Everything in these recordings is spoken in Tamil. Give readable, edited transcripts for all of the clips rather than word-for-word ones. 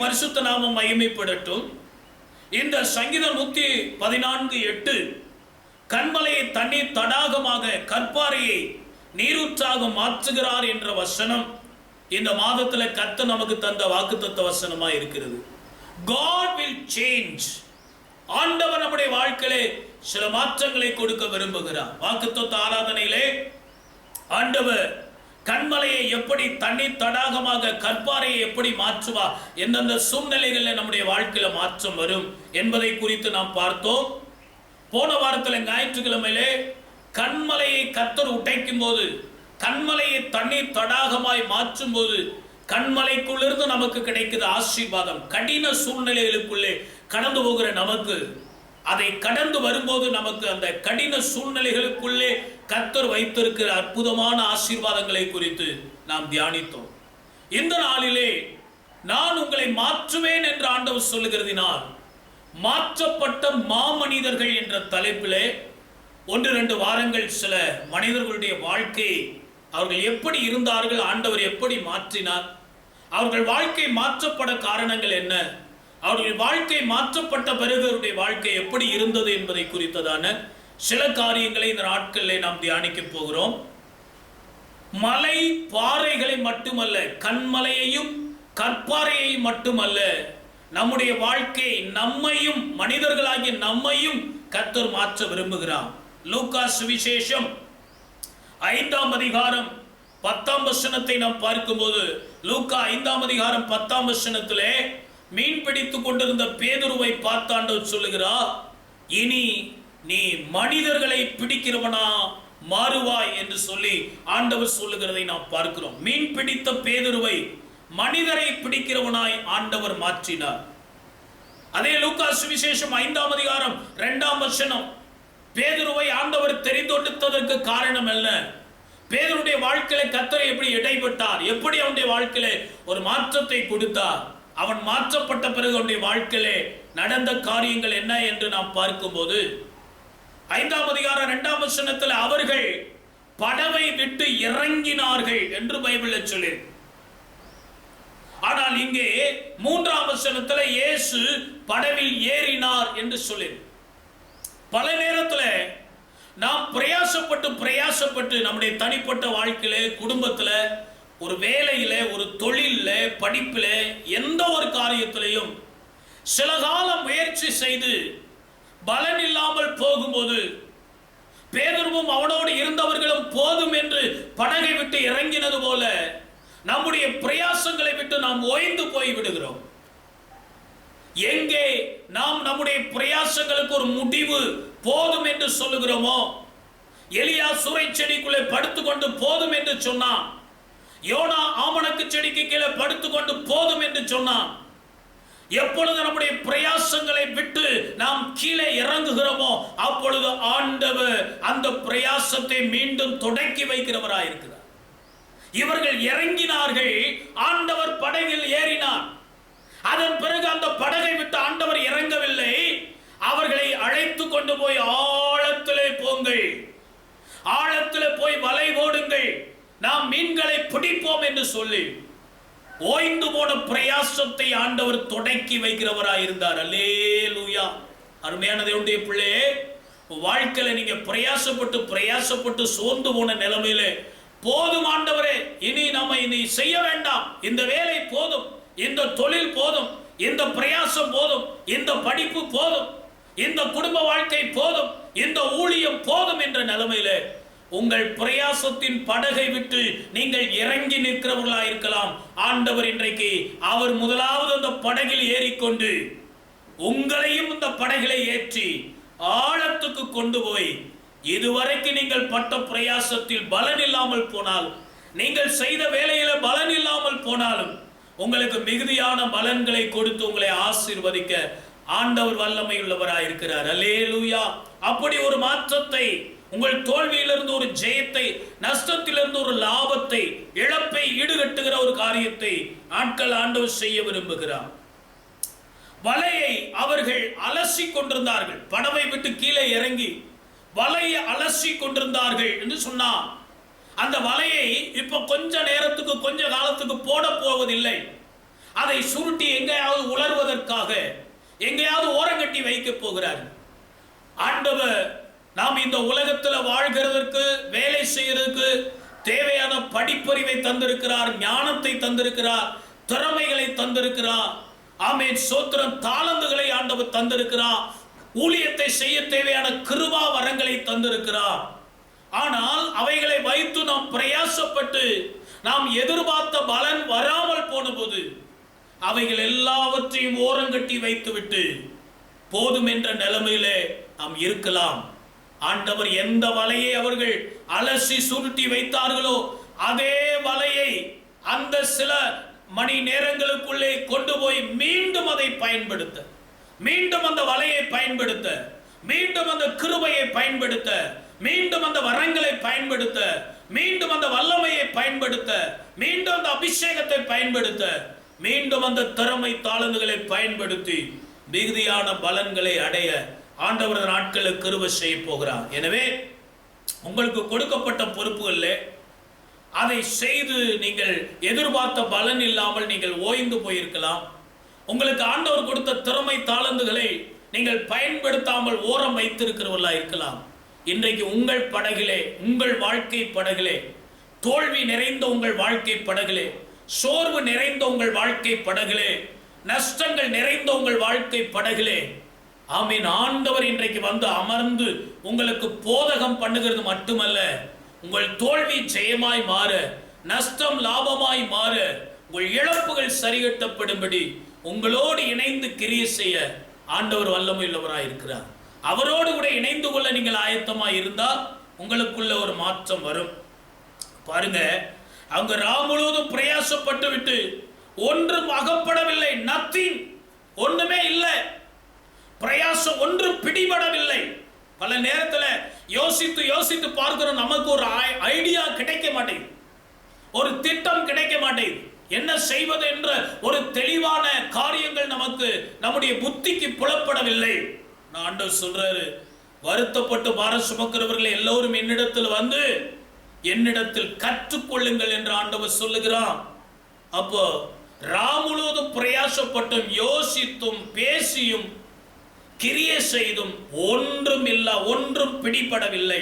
பரிசுத்த நாமம் மகிமைப்படட்டும். இந்த சங்கீதம் 114:8 கன்மலையை தண்ணீர் தடாகமாக கற்பாறையை நீரூற்றாக மாற்றுகிறார் என்ற வசனம் இந்த மாதத்தில் கர்த்தர் நமக்கு தந்த வாக்குத்தத்த வசனமா இருக்கிறது. God will change. ஆண்டவர் நம்முடைய வாழ்க்கையிலே சில மாற்றங்களை கொடுக்க விரும்புகிறார். வாக்குத்தத்த ஆராதனையிலே ஆண்டவர் கன்மலையை எப்படி தண்ணீர் தடாகமாக கற்பாறையை எப்படி மாற்றுவார், எந்தெந்த சூழ்நிலைகளில் நம்முடைய வாழ்க்கையில மாற்றம் வரும் என்பதை குறித்து நாம் பார்த்தோம். போன வாரத்தில் ஞாயிற்றுக்கிழமையிலே கன்மலையை கர்த்தர் உடைக்கும் போது, கன்மலையை தண்ணீர் தடாகமாய் மாற்றும் போது கன்மலைக்குள்ளிருந்து நமக்கு கிடைக்குது ஆசீர்வாதம். கடின சூழ்நிலைகளுக்குள்ளே கடந்து போகிற நமக்கு, அதை கடந்து வரும்போது நமக்கு அந்த கடின சூழ்நிலைகளுக்குள்ளே கர்த்தர் வைத்திருக்கிற அற்புதமான ஆசீர்வாதங்களை குறித்து நாம் தியானித்தோம். இந்த நாளிலே நான் உங்களை மாற்றுவேன் என்று ஆண்டவர் சொல்லுகிறதினால் மாற்றப்பட்ட மாமனிதர்கள் என்ற தலைப்பிலே 1-2 வாரங்கள் சில மனிதர்களுடைய வாழ்க்கை, அவர்கள் எப்படி இருந்தார்கள், ஆண்டவர் எப்படி மாற்றினார், அவர்கள் வாழ்க்கை மாற்றப்பட காரணங்கள் என்ன, அவர்கள் வாழ்க்கை மாற்றப்பட்ட பிறகு அவருடைய வாழ்க்கை எப்படி இருந்தது என்பதை குறித்ததான சில காரியங்களை இந்த நாட்களில் நாம் தியானிக்க போகிறோம். மலை பாறைகளை மட்டுமல்ல, கன்மலையையும் கற்பாறையையும் மட்டுமல்ல, நம்முடைய வாழ்க்கை நம்மையும் மனிதர்களாகிய நம்மையும் கர்த்தர் மாற்ற விரும்புகிறார். லூக்கா சுவிசேஷம் 5ஆம் அதிகாரம் 10ஆம் வசனத்தை நாம் பார்க்கும்போது, லூக்கா 5ஆம் அதிகாரம் 10ஆம் வசனத்திலே மீன் பிடித்துக் கொண்டிருந்த பேதுருவை பார்த்து ஆண்டவர் சொல்லுகிறார், இனி நீ மனிதர்களை பிடிக்கிறவனா மாறுவாய் என்று சொல்லி ஆண்டவர் சொல்லுகிறதை நாம் பார்க்கிறோம். மீன் பிடித்த பேதுருவை மனிதரை பிடிக்கிறவனாய் ஆண்டவர் மாற்றினார். அதே லூக்கா சுவிசேஷம் 5ஆம் அதிகாரம் 2ஆம் வசனம், பேதுருவை ஆண்டவர் தெரிந்தெடுத்ததற்கு காரணம் என்ன, பேதுருடைய வாழ்க்கையில கர்த்தர் எப்படி இடைப்பட்டார், எப்படி அவனுடைய வாழ்க்கையில ஒரு மாற்றத்தை கொடுத்தார், அவன் மாற்றப்பட்ட பிறகு அவனுடைய வாழ்க்கையில நடந்த காரியங்கள் என்ன என்று நாம் பார்க்கும்போது 5ஆம் அதிகாரம் 2ஆம் வசனத்தில் அவர்கள் படவை விட்டு இறங்கினார்கள் என்று பைபிளில் சொல்லி, ஆனால் இங்கே 3ஆம் வசனத்தில் இயேசு படவில் ஏறினார் என்று சொல்லி, பல நேரத்தில் நாம் பிரயாசப்பட்டு நம்முடைய தனிப்பட்ட வாழ்க்கையில, குடும்பத்தில், ஒரு வேலையில, ஒரு தொழில, படிப்பில, எந்த ஒரு காரியத்திலையும் சில காலம் முயற்சி செய்து பலன் இல்லாமல் போகும்போது பேதுருவும் அவனோடு இருந்தவர்களும் போதும் என்று படகை விட்டு இறங்கினது போல நம்முடைய பிரயாசங்களை விட்டு நாம் ஓய்ந்து போய் விடுகிறோம். எங்கே நாம் நம்முடைய பிரயாசங்களுக்கு ஒரு முடிவு போதும் என்று சொல்லுகிறோமோ, எலியா சூறை செடிக்குள்ளே படுத்துக்கொண்டு போதும் என்று சொன்னான், யோனா ஆமணக்கு செடிக்கு கீழே படுத்துக்கொண்டு போதும் என்று சொன்னான். எப்பொழுது நம்முடைய பிரயாசங்களை விட்டு நாம் கீழே இறங்குகிறோமோ அப்பொழுது ஆண்டவர் அந்த பிரயாசத்தை மீண்டும் தொடக்கி வைக்கிறவராயிருக்கிறார். இவர்கள் இறங்கினார்கள், ஆண்டவர் படகில் ஏறினார். அதன் பிறகு அந்த படகை விட்டு ஆண்டவர் இறங்கவில்லை, அவர்களை அழைத்து கொண்டு போய் ஆழத்திலே போங்கள், ஆழத்திலே போய் வலை போடுங்கள், நாம் மீன்களை பிடிப்போம் என்று சொல்லி ஓய்ந்து போன பிரயாசத்தை ஆண்டவர் தொடக்கி வைக்கிறவராய் இருந்தார். அல்லேலூயா. அருமையான தேவனுடைய பிள்ளையே, வாழ்க்கையில நீங்க பிரயாசப்பட்டு சோர்ந்து போன நிலைமையில, போதும் ஆண்டவரே, இனி நம்ம இனி செய்ய வேண்டாம், இந்த வேலை போதும், இந்த தொழில் போதும், இந்த பிரயாசம் போதும், இந்த படிப்பு போதும், இந்த குடும்ப வாழ்க்கை போதும், இந்த ஊழியம் போதும் என்ற நிலைமையில உங்கள் பிரயாசத்தின் படகை விட்டு நீங்கள் இறங்கி நிற்கிறவர்களா இருக்கலாம். ஆண்டவர் இன்றைக்கு அவர் முதலாவது அந்த படகில் ஏறிக்கொண்டு உங்களையும் இந்த படகிலை ஏற்றி ஆழத்துக்கு கொண்டு போய், இதுவரைக்கும் நீங்கள் பட்ட பிரயாசத்தில் பலன் இல்லாமல் போனால், நீங்கள் செய்த வேலையில பலன் இல்லாமல் போனாலும் உங்களுக்கு மிகுதியான பலன்களை கொடுத்து உங்களை ஆசீர்வதிக்க ஆண்டவர் வல்லமை உள்ளவராய் இருக்கிறார். அல்லேலூயா. அப்படி ஒரு மாற்றத்தை, உங்கள் தோல்வியிலிருந்து ஒரு ஜெயத்தை, நஷ்டத்திலிருந்து ஒரு லாபத்தை, இழப்பை ஈடுகட்டுகிற ஒரு காரியத்தை ஆண்டவர் செய்ய விரும்புகிறார். வலையை அவர்கள் அலசி கொண்டிருந்தார்கள், படவை விட்டு கீழே இறங்கி வலையை அலசி கொண்டிருந்தார்கள் என்று சொன்னார். அந்த வலையை இப்ப கொஞ்ச நேரத்துக்கு, கொஞ்ச காலத்துக்கு போட போவதில்லை, அதை சுருட்டி எங்கேயாவது உலர்வதற்காக எங்கேயாவது ஓரங்கட்டி வைக்க போகிறார். ஆண்டவர் நாம் இந்த உலகத்தில் வாழ்கிறதற்கு, வேலை செய்யறதுக்கு தேவையான படிப்பறிவை தந்திருக்கிறார், ஞானத்தை தந்திருக்கிறார், திறமைகளை தந்திருக்கிறார். ஆமென், சோத்திரம். தாளந்துகளை ஆண்டவர் தந்திருக்கிறார், ஊழியத்தை செய்ய தேவையான கிருபா வரங்களை தந்திருக்கிறார். ஆனால் அவைகளை வைத்து நாம் பிரயாசப்பட்டு நாம் எதிர்பார்த்த பலன் வராமல் போன போது அவைகள் எல்லாவற்றையும் ஓரங்கட்டி வைத்துவிட்டு போதும் என்ற நிலைமையிலே நாம் இருக்கலாம். ஆண்டவர் எந்த வலையை அவர்கள் அலசி சுருட்டி வைத்தார்களோ அதே வலையை அந்த சில மணி நேரங்களுக்குள்ளே கொண்டு போய் மீண்டும் அதை பயன்படுத்த, மீண்டும் அந்த வலையை பயன்படுத்த, மீண்டும் அந்த கிருபையை பயன்படுத்த, மீண்டும் அந்த வரங்களை பயன்படுத்த, மீண்டும் அந்த வல்லமையை பயன்படுத்த, மீண்டும் அந்த அபிஷேகத்தை பயன்படுத்த, மீண்டும் அந்த திறமை தாளந்துகளை பயன்படுத்தி மிகுதியான பலன்களை அடைய ஆண்டவர் நாட்களில் கிருபை செய்ய போகிறார். எனவே உங்களுக்கு கொடுக்கப்பட்ட பொறுப்புகளில் அதை செய்து நீங்கள் எதிர்பார்த்த பலன் இல்லாமல் நீங்கள் ஓய்ந்து போயிருக்கலாம். உங்களுக்கு ஆண்டவர் கொடுத்த திறமை தாளந்துகளை நீங்கள் பயன்படுத்தாமல் ஓரம் வைத்திருக்கிறவர்களா இருக்கலாம். இன்றைக்கு உங்கள் படகிலே, உங்கள் வாழ்க்கை படகிலே, தோல்வி நிறைந்த உங்கள் வாழ்க்கை படகிலே, சோர்வு நிறைந்த உங்கள் வாழ்க்கை படகிலே, நஷ்டங்கள் நிறைந்த உங்கள் வாழ்க்கை படகிலே, ஆமீன், ஆண்டவர் இன்றைக்கு வந்து அமர்ந்து உங்களுக்கு போதகம் பண்ணுகிறது மட்டுமல்ல, உங்கள் தோல்வி ஜெயமாய் மாற, நஷ்டம் லாபமாய் மாற, உங்கள் இழப்புகள் சரிகட்டப்படும்படி உங்களோடு இணைந்து கிரியை செய்ய ஆண்டவர் வல்லமை உள்ளவராய் இருக்கிறார். அவரோடு கூட இணைந்து கொள்ள நீங்கள் ஆயத்தமாய் இருந்தால் உங்களுக்குள்ள ஒரு மாற்றம் வரும். பாருங்க, அவங்க ராம் முழுவதும் பிரயாசப்பட்டு விட்டு ஒன்றும் அகப்படவில்லை, நத்திங், ஒண்ணுமே இல்லை, பிரயாசம் ஒன்றும் பிடிபடவில்லை. பல நேரத்தில் யோசித்து யோசித்து பார்க்கிறோம், நமக்கு ஒரு ஐடியா கிடைக்க மாட்டேங்குது, ஒரு திட்டம் கிடைக்க மாட்டேங்குது, என்ன செய்வது என்ற ஒரு தெளிவான காரியங்கள் நமக்கு நம்முடைய புத்திக்கு புலப்படவில்லை. ஆண்டவர் சொல்றாரு, வருத்தப்பட்டு பாரம் சுமக்கிறவர்கள் எல்லோரும் என்னிடத்தில் வந்து என்னிடத்தில் கற்றுக்கொள்ளுங்கள் என்று ஆண்டவர் சொல்லுகிறான். அப்போ ராம் முழுவதும் பிரயாசப்பட்டும் யோசித்தும் பேசியும் கிரியை செய்தும் ஒன்றும் இல்ல, ஒன்றும் பிடிபடவில்லை.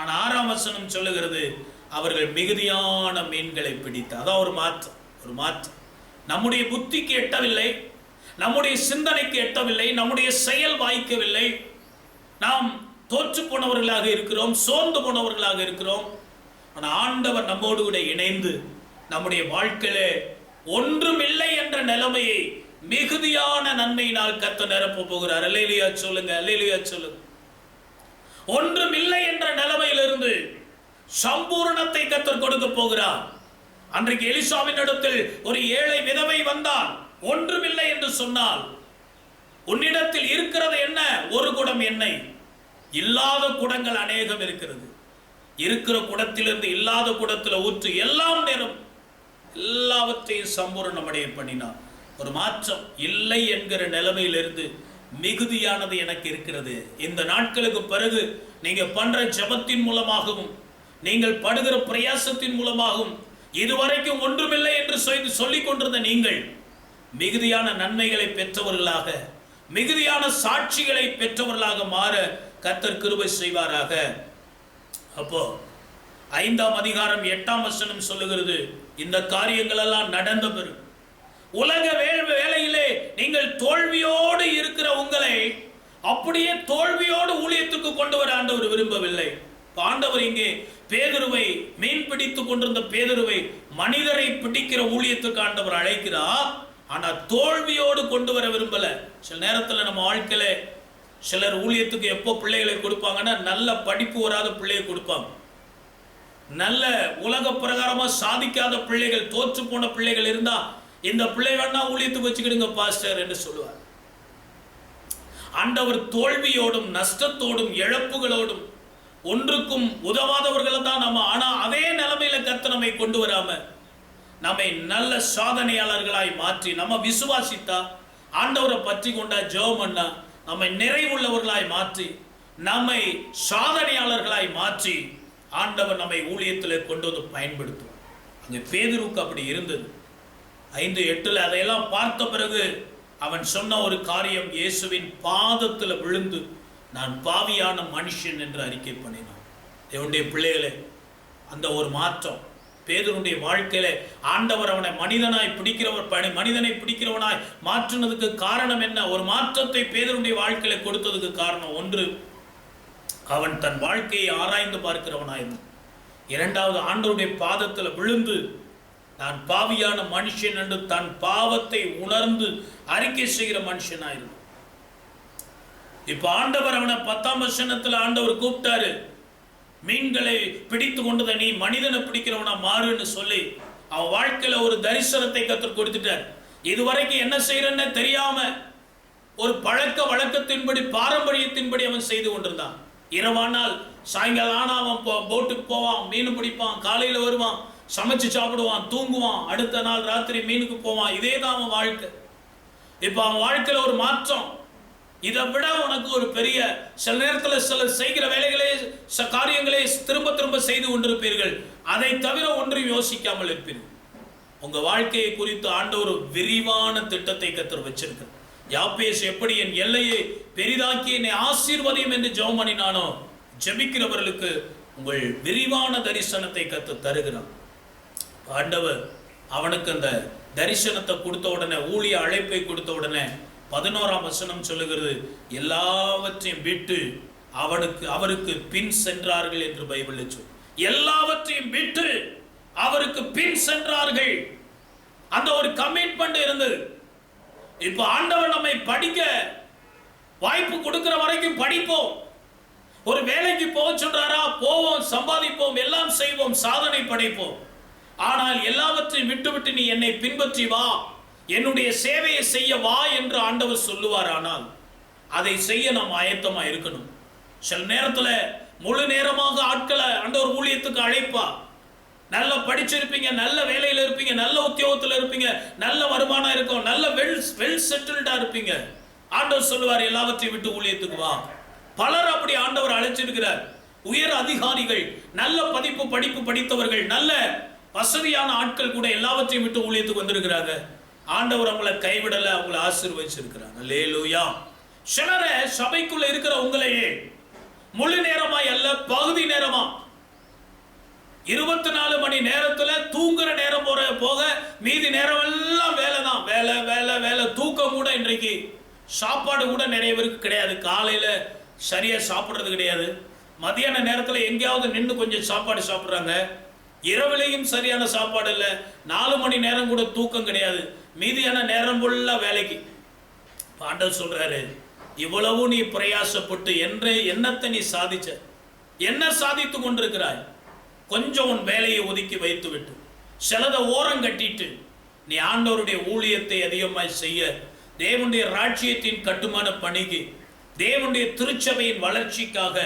ஆனால் 6ஆம் வசனம் சொல்லுகிறது, அவர்கள் மிகுதியான மீன்களை பிடித்தார். அதான் ஒரு மாற்றம், ஒரு மாற்றம். நம்முடைய புத்திக்கு எட்டவில்லை, நம்முடைய சிந்தனைக்கு எட்டவில்லை, நம்முடைய செயல் வாய்க்கவில்லை, நாம் தோற்று போனவர்களாக இருக்கிறோம், சோர்ந்து போனவர்களாக இருக்கிறோம். ஆனால் ஆண்டவர் நம்மோடு கூட இணைந்து நம்முடைய வாழ்க்கையிலே ஒன்றும் இல்லை என்ற நிலைமையை மிகுதியான நன்மையினால் கர்த்தர் நிரப்ப போகிறார். அல்லேலூயா சொல்லுங்க, அல்லேலூயா சொல்லுங்க. ஒன்றும் இல்லை என்ற நிலைமையிலிருந்து சம்பூரணத்தை கர்த்தர் கொடுக்க போகிறார். அன்றைக்கு எலிசாவின் இடத்தில் ஒரு ஏழை விதவை வந்தால், ஒன்றுமில்லை என்று சொன்னால், உன்னிடத்தில் இருக்கிறது என்ன? ஒரு குடம் எண்ணெய். இல்லாத குடங்கள் அநேகம் இருக்கிறது. இருக்கிற குடத்திலிருந்து இல்லாத குடத்தில் ஊற்று, எல்லாம் நேரம் எல்லாவற்றையும் சம்பூரணம் அடைய பண்ணினார். ஒரு மாற்றம். இல்லை என்கிற நிலைமையிலிருந்து மிகுதியானது எனக்கு இருக்கிறது. இந்த நாட்களுக்கு பிறகு நீங்க பண்ற ஜபத்தின் மூலமாகவும் நீங்கள் படுகிற பிரயாசத்தின் மூலமாகவும் இதுவரைக்கும் ஒன்றுமில்லை என்று சொல்லிக் கொண்டிருந்த நீங்கள் மிகுதியான நன்மைகளை பெற்றவர்களாக, மிகுதியான சாட்சிகளை பெற்றவர்களாக மாற கர்த்தர் கிருபை செய்வாராக. அப்போ 5ஆம் அதிகாரம் 8ஆம் வசனம் சொல்லுகிறது, இந்த காரியங்கள் எல்லாம் நடந்த பிறகு உலக வேலையிலே நீங்கள் தோல்வியோடு இருக்கிற உங்களை அப்படியே தோல்வியோடு ஊழியத்துக்கு கொண்டு வர ஆண்டவர் விரும்பவில்லை. ஆண்டவர் இங்கே பேதுருவை, மீன் பிடித்துக் கொண்டிருந்த பேதுருவை மனிதரை பிடிக்கிற ஊழியத்துக்கு ஆண்டவர் அழைக்கிறார். ஆனா தோல்வியோடு கொண்டு வர விரும்பல. சில நேரத்தில் நம்ம வாழ்க்கையில சிலர் ஊழியத்துக்கு எப்போ பிள்ளைகளை கொடுப்பாங்கன்னா, நல்ல படிப்பு வராத பிள்ளையை கொடுப்பாங்க. நல்ல உலக பிரகாரமா சாதிக்காத பிள்ளைகள், தோற்று போன பிள்ளைகள் இருந்தா, இந்த பிள்ளை வேணா ஊழியத்துக்கு வச்சுக்கிடுங்க பாஸ்டர் என்று சொல்லுவார். ஆண்டவர் தோல்வியோடும் நஷ்டத்தோடும் இழப்புகளோடும் ஒன்றுக்கும் உதவாதவர்களை தான் நம்ம, ஆனா அதே நிலைமையில கர்த்தர் நம்மை கொண்டு வராம நம்மை நல்ல சாதனையாளர்களாய் மாற்றி, நம்ம விசுவாசித்தா, ஆண்டவரை பற்றி கொண்டா, ஜெபம் பண்ணா, நம்மை நிறைவுள்ளவர்களாய் மாற்றி, நம்மை சாதனையாளர்களாய் மாற்றி ஆண்டவர் நம்மை ஊழியத்தில் கொண்டு வந்து பயன்படுத்துவார். அங்கே பேதுருக்கு அப்படி இருந்தது. 5:8 அதையெல்லாம் பார்த்த பிறகு அவன் சொன்ன ஒரு காரியம், இயேசுவின் பாதத்தில் விழுந்து நான் பாவியான மனுஷன் என்று அறிக்கை பண்ணினான். தேவனுடைய பிள்ளைகளே, அந்த ஒரு மாற்றம் பேதுருடைய வாழ்க்கையில ஆண்டவர் அவனை மனிதனாய் மனிதனை பிடிக்கிறவனாய் மாற்றினதுக்கு காரணம் என்ன? ஒரு மாற்றத்தை பேதுருடைய வாழ்க்கையில கொடுத்ததுக்கு காரணம் ஒன்று, அவன் தன் வாழ்க்கையை ஆராய்ந்து பார்க்கிறவனாயிருந்தான். இரண்டாவது, ஆண்டவருடைய பாதத்தில் விழுந்து நான் பாவியான மனுஷன் என்று தன் பாவத்தை உணர்ந்து அறிக்கை செய்கிற மனுஷனாயிருந்தான். இப்ப ஆண்டவர் அவனை 10ஆம் வசனத்துல ஆண்டவர் கூப்பிட்டாரு, மீன்களை பிடித்து கொண்டதை நீ மனிதனை பிடிக்கிறவனா மாறுன்னு சொல்லி அவன் வாழ்க்கையில ஒரு தரிசனத்தை கற்றுக் கொடுத்துட்டார். இதுவரைக்கும் என்ன செய்யறன்னு தெரியாம ஒரு பழக்க வழக்கத்தின்படி பாரம்பரியத்தின்படி அவன் செய்து கொண்டிருந்தான். இரவானால் சாயங்காலம் ஆனா அவன் போட்டுக்கு போவான், மீன் பிடிப்பான், காலையில வருவான், சமைச்சு சாப்பிடுவான், தூங்குவான், அடுத்த நாள் ராத்திரி மீனுக்கு போவான். இதே தான் அவன் வாழ்க்கை. இப்ப அவன் வாழ்க்கையில ஒரு மாற்றம். இதை விட உனக்கு ஒரு பெரிய, சில நேரத்தில் சில செய்கிற வேலைகளே காரியங்களே திரும்ப திரும்ப செய்து கொண்டிருப்பீர்கள். அதை தவிர ஒன்றையும் யோசிக்காமல் இருப்பீர்கள். உங்க வாழ்க்கையை குறித்து ஆண்டவர் ஒரு விரிவான திட்டத்தை கர்த்தர் வச்சிருக்க. யாப்பேஸ் எப்படி என் எல்லையை பெரிதாக்கி என்னை ஆசீர்வதியும் என்று ஜெபம் பண்ணினானோ, ஜெபிக்கிறவர்களுக்கு உங்கள் விரிவான தரிசனத்தை கர்த்தர் தருகிறான். ஆண்டவர் அவனுக்கு அந்த தரிசனத்தை கொடுத்த உடனே, ஊழிய அழைப்பை கொடுத்த உடனே 11ஆம் வசனம் சொல்லுகிறது, எல்லாவற்றையும் விட்டு அவருக்கு பின் சென்றார்கள் என்று பைபிள் சொல்லு. எல்லாவற்றையும் விட்டு அவருக்கு பின் சென்றார்கள். அந்த ஒரு கமிட்மெண்ட் இருந்தது. இப்ப ஆண்டவர் நம்மை படிக்க வாய்ப்பு கொடுக்கிற வரைக்கும் படிப்போம். ஒரு வேலைக்கு போக சொல்றாரா, போவோம், சம்பாதிப்போம், எல்லாம் செய்வோம், சாதனை படைப்போம். ஆனால் எல்லாவற்றையும் விட்டுவிட்டு நீ என்னை பின்பற்றி வா, என்னுடைய சேவையை செய்ய வா என்று ஆண்டவர் சொல்லுவார். ஆனால் அதை செய்ய நாம் ஆயத்தமா இருக்கணும். சில நேரத்துல முழு நேரமாக ஆட்களை ஆண்டவர் ஊழியத்துக்கு அழைப்பா. நல்லா படிச்சிருப்பீங்க, நல்ல வேலையில இருப்பீங்க, நல்ல உத்தியோகத்துல இருப்பீங்க, நல்ல வருமானம் இருக்கும், நல்ல வெல் செட்டில்டா இருப்பீங்க. ஆண்டவர் சொல்லுவார், எல்லாவற்றையும் விட்டு ஊழியத்துக்கு வா. பலர் அப்படி ஆண்டவர் அழைச்சிருக்கிறார். உயர் அதிகாரிகள், நல்ல படிப்பு படித்தவர்கள், நல்ல வசதியான ஆட்கள் கூட எல்லாவற்றையும் விட்டு ஊழியத்துக்கு வந்திருக்கிறாங்க. ஆண்டவர் அவங்களை கைவிடல, அவங்களை ஆசீர்வதிச்சிருக்கிறாங்க. அல்லேலூயா. சிலர சபைக்குள்ள இருக்கிற உங்களையே முழு நேரமா அல்ல, பகுதி நேரமா 24 மணி நேரத்துல தூங்குற நேரம் போக மீதி நேரம் எல்லாம் வேலை தான். வேலை வேலை வேலை. தூக்கம் கூட இன்றைக்கு, சாப்பாடு கூட நிறைய பேருக்கு கிடையாது. காலையில சரியா சாப்பிடுறது கிடையாது. மதியான நேரத்துல எங்கேயாவது நின்று கொஞ்சம் சாப்பாடு சாப்பிடுறாங்க. இரவிலையும் சரியான சாப்பாடு இல்லை. 4 மணி நேரம் கூட தூக்கம் கிடையாது. மீதியான நேரம் ஃபுல்லா வேலைக்கு. ஆண்டவர் சொல்றாரு, இவ்வளவு நீ பிரயாசப்பட்டு என்னத்தை நீ சாதிச்ச, என்ன சாதித்து கொண்டிருக்கிறாய்? கொஞ்சம் உன் வேலையை ஒதுக்கி வைத்து விட்டு, சிலதை ஓரம் கட்டிட்டு நீ ஆண்டவருடைய ஊழியத்தை அதிகமாய் செய்ய, தேவனுடைய ராஜ்யத்தின் கட்டுமான பணிக்கு, தேவனுடைய திருச்சபையின் வளர்ச்சிக்காக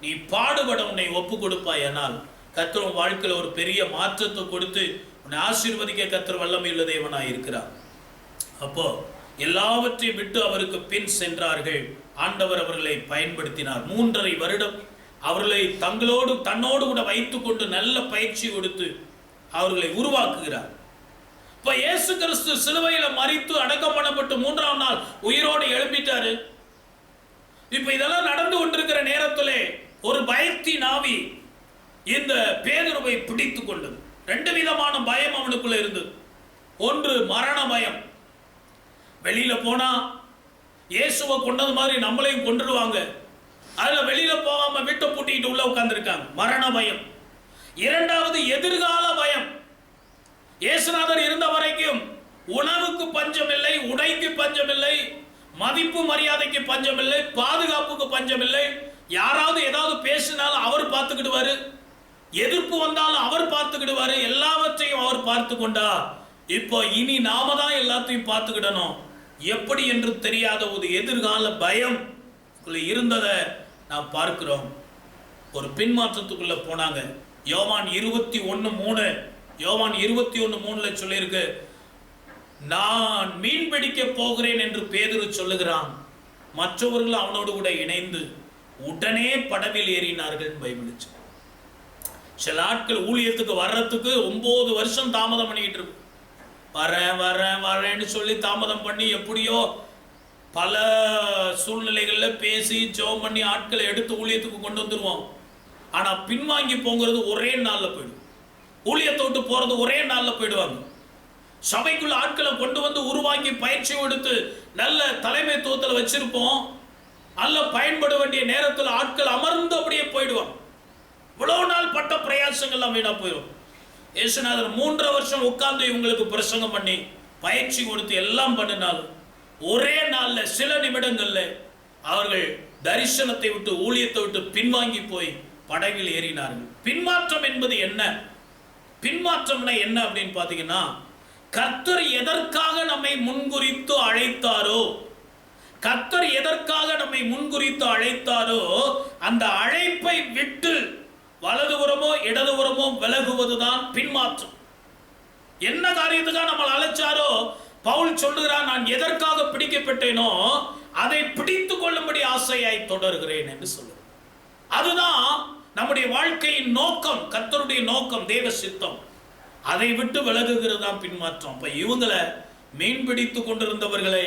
நீ பாடுபட உன்னை ஒப்பு கொடுப்பாயானால் கர்த்தர் வாழ்க்கையில் ஒரு பெரிய மாற்றத்தை கொடுத்து உன்னை ஆசீர்வதிக்க கர்த்தர் வல்லமையுள்ள தேவனாய் இருக்கிறார். அப்போ எல்லாவற்றையும் விட்டு அவருக்கு பின் சென்றார்கள். ஆண்டவர் அவர்களை பயன்படுத்தினார். 3.5 வருடம் அவர்களை தன்னோடு கூட வைத்துக் கொண்டு நல்ல பயிற்சி கொடுத்து அவர்களை உருவாக்குகிறார். இப்ப இயேசு கிறிஸ்து சிலுவையில மரித்து அடக்கம் பண்ணப்பட்டு 3ஆம் நாள் உயிரோடு எழுப்பிட்டாரு. இப்ப இதெல்லாம் நடந்து கொண்டிருக்கிற நேரத்திலே ஒரு பயத்தின் ஆவி இந்த பேதுருவை பிடித்து கொண்டது. 2 விதமான பயம் அவனுக்குள்ள இருந்தது. ஒன்று மரண பயம். வெளியில போனா இயேசுவை கொண்டது மாதிரி நம்மளையும் கொண்டுடுவாங்க. அதுல வெளியில போகாம வீட்டை பூட்டிட்டு உள்ள உட்கார்ந்துருக்காங்க. மரண பயம். இரண்டாவது எதிர்கால பயம். இயேசுநாதர் இருந்த வரைக்கும் உணவுக்கு பஞ்சம் இல்லை, உடைக்கு பஞ்சம் இல்லை, மதிப்பு மரியாதைக்கு பஞ்சம் இல்லை, பாதுகாப்புக்கு பஞ்சம் இல்லை. யாராவது ஏதாவது பேசினாலும் அவர் பார்த்துக்கிடுவாரு, எதிர்ப்பு வந்தாலும் அவர் பார்த்துக்கிடுவாரு, எல்லாவற்றையும் அவர் பார்த்து கொண்டா. இப்போ இனி நாம தான் எல்லாத்தையும் பார்த்துக்கிடணும். எப்படி என்று தெரியாத ஒரு எதிர்கால பயம் இருந்ததை நாம் பார்க்கிறோம். ஒரு பின்மாற்றத்துக்குள்ள போனாங்க. யோவான் 21:3 சொல்லியிருக்கு, நான் மீன் பிடிக்க போகிறேன் என்று பேதுரு சொல்லுகிறான். மற்றவர்கள் அவனோடு கூட இணைந்து உடனே படவில் ஏறினார்கள் பைபிள். சில ஆட்கள் ஊழியத்துக்கு வர்றதுக்கு 9 வருஷம் தாமதம் பண்ணிக்கிட்டு இருக்கு. வரேன் வரேன் வரேன்னு சொல்லி தாமதம் பண்ணி எப்படியோ பல சூழ்நிலைகளில் பேசி ஜெபம் பண்ணி ஆட்களை எடுத்து ஊழியத்துக்கு கொண்டு வந்துடுவோம். ஆனால் பின்வாங்கி போங்கிறது ஒரே நாளில் போயிடும். ஊழியத்தை விட்டு போகிறது ஒரே நாளில் போயிடுவாங்க. சபைக்குள்ள ஆட்களை கொண்டு வந்து உருவாக்கி பயிற்சி எடுத்து நல்ல தலைமைத்துவத்தில் வச்சிருப்போம். நல்ல பயன்பட வேண்டிய நேரத்தில் ஆட்கள் அமர்ந்து அப்படியே போயிடுவாங்க. இவ்வளவு நாள் பட்ட பிரயாசங்கள்லாம் வீணா போயிடும். இயேசுநாதர் 3.5 வருஷம் உட்கார்ந்து இவங்களுக்கு பிரசங்கம் பண்ணி பயிற்சி கொடுத்து எல்லாம் பண்ணினாலும் ஒரே நாளில் சில நிமிடங்கள்ல அவர்கள் தரிசனத்தை விட்டு ஊழியத்தை விட்டு பின்வாங்கி போய் படகில் ஏறினார்கள். பின்மாற்றம் என்பது என்ன? பின்மாற்றம்னா என்ன அப்படின்னு பார்த்தீங்கன்னா, கர்த்தர் எதற்காக நம்மை முன்குறித்து அழைத்தாரோ, கர்த்தர் எதற்காக நம்மை முன்குறித்து அழைத்தாரோ அந்த அழைப்பை விட்டு வலதுபுறமோ இடதுபுறமோ விலகுவதுதான் பின்மாற்றம். என்ன காரியத்துக்காக நம்ம அழைச்சாரோ, பவுல் சொல்லுகிறான், நான் எதற்காக பிடிக்கப்பட்டேனோ அதை பிடித்து கொள்ளும்படி ஆசையாய் தொடர்கிறேன் என்று சொல்லுகிறார். அதுதான் நம்முடைய வாழ்க்கையின் நோக்கம், கர்த்தருடைய நோக்கம், தேவ சித்தம். அதை விட்டு விலகுகிறது தான் பின்மாற்றம். அப்ப இவங்களை மீன் பிடித்து கொண்டிருந்தவர்களை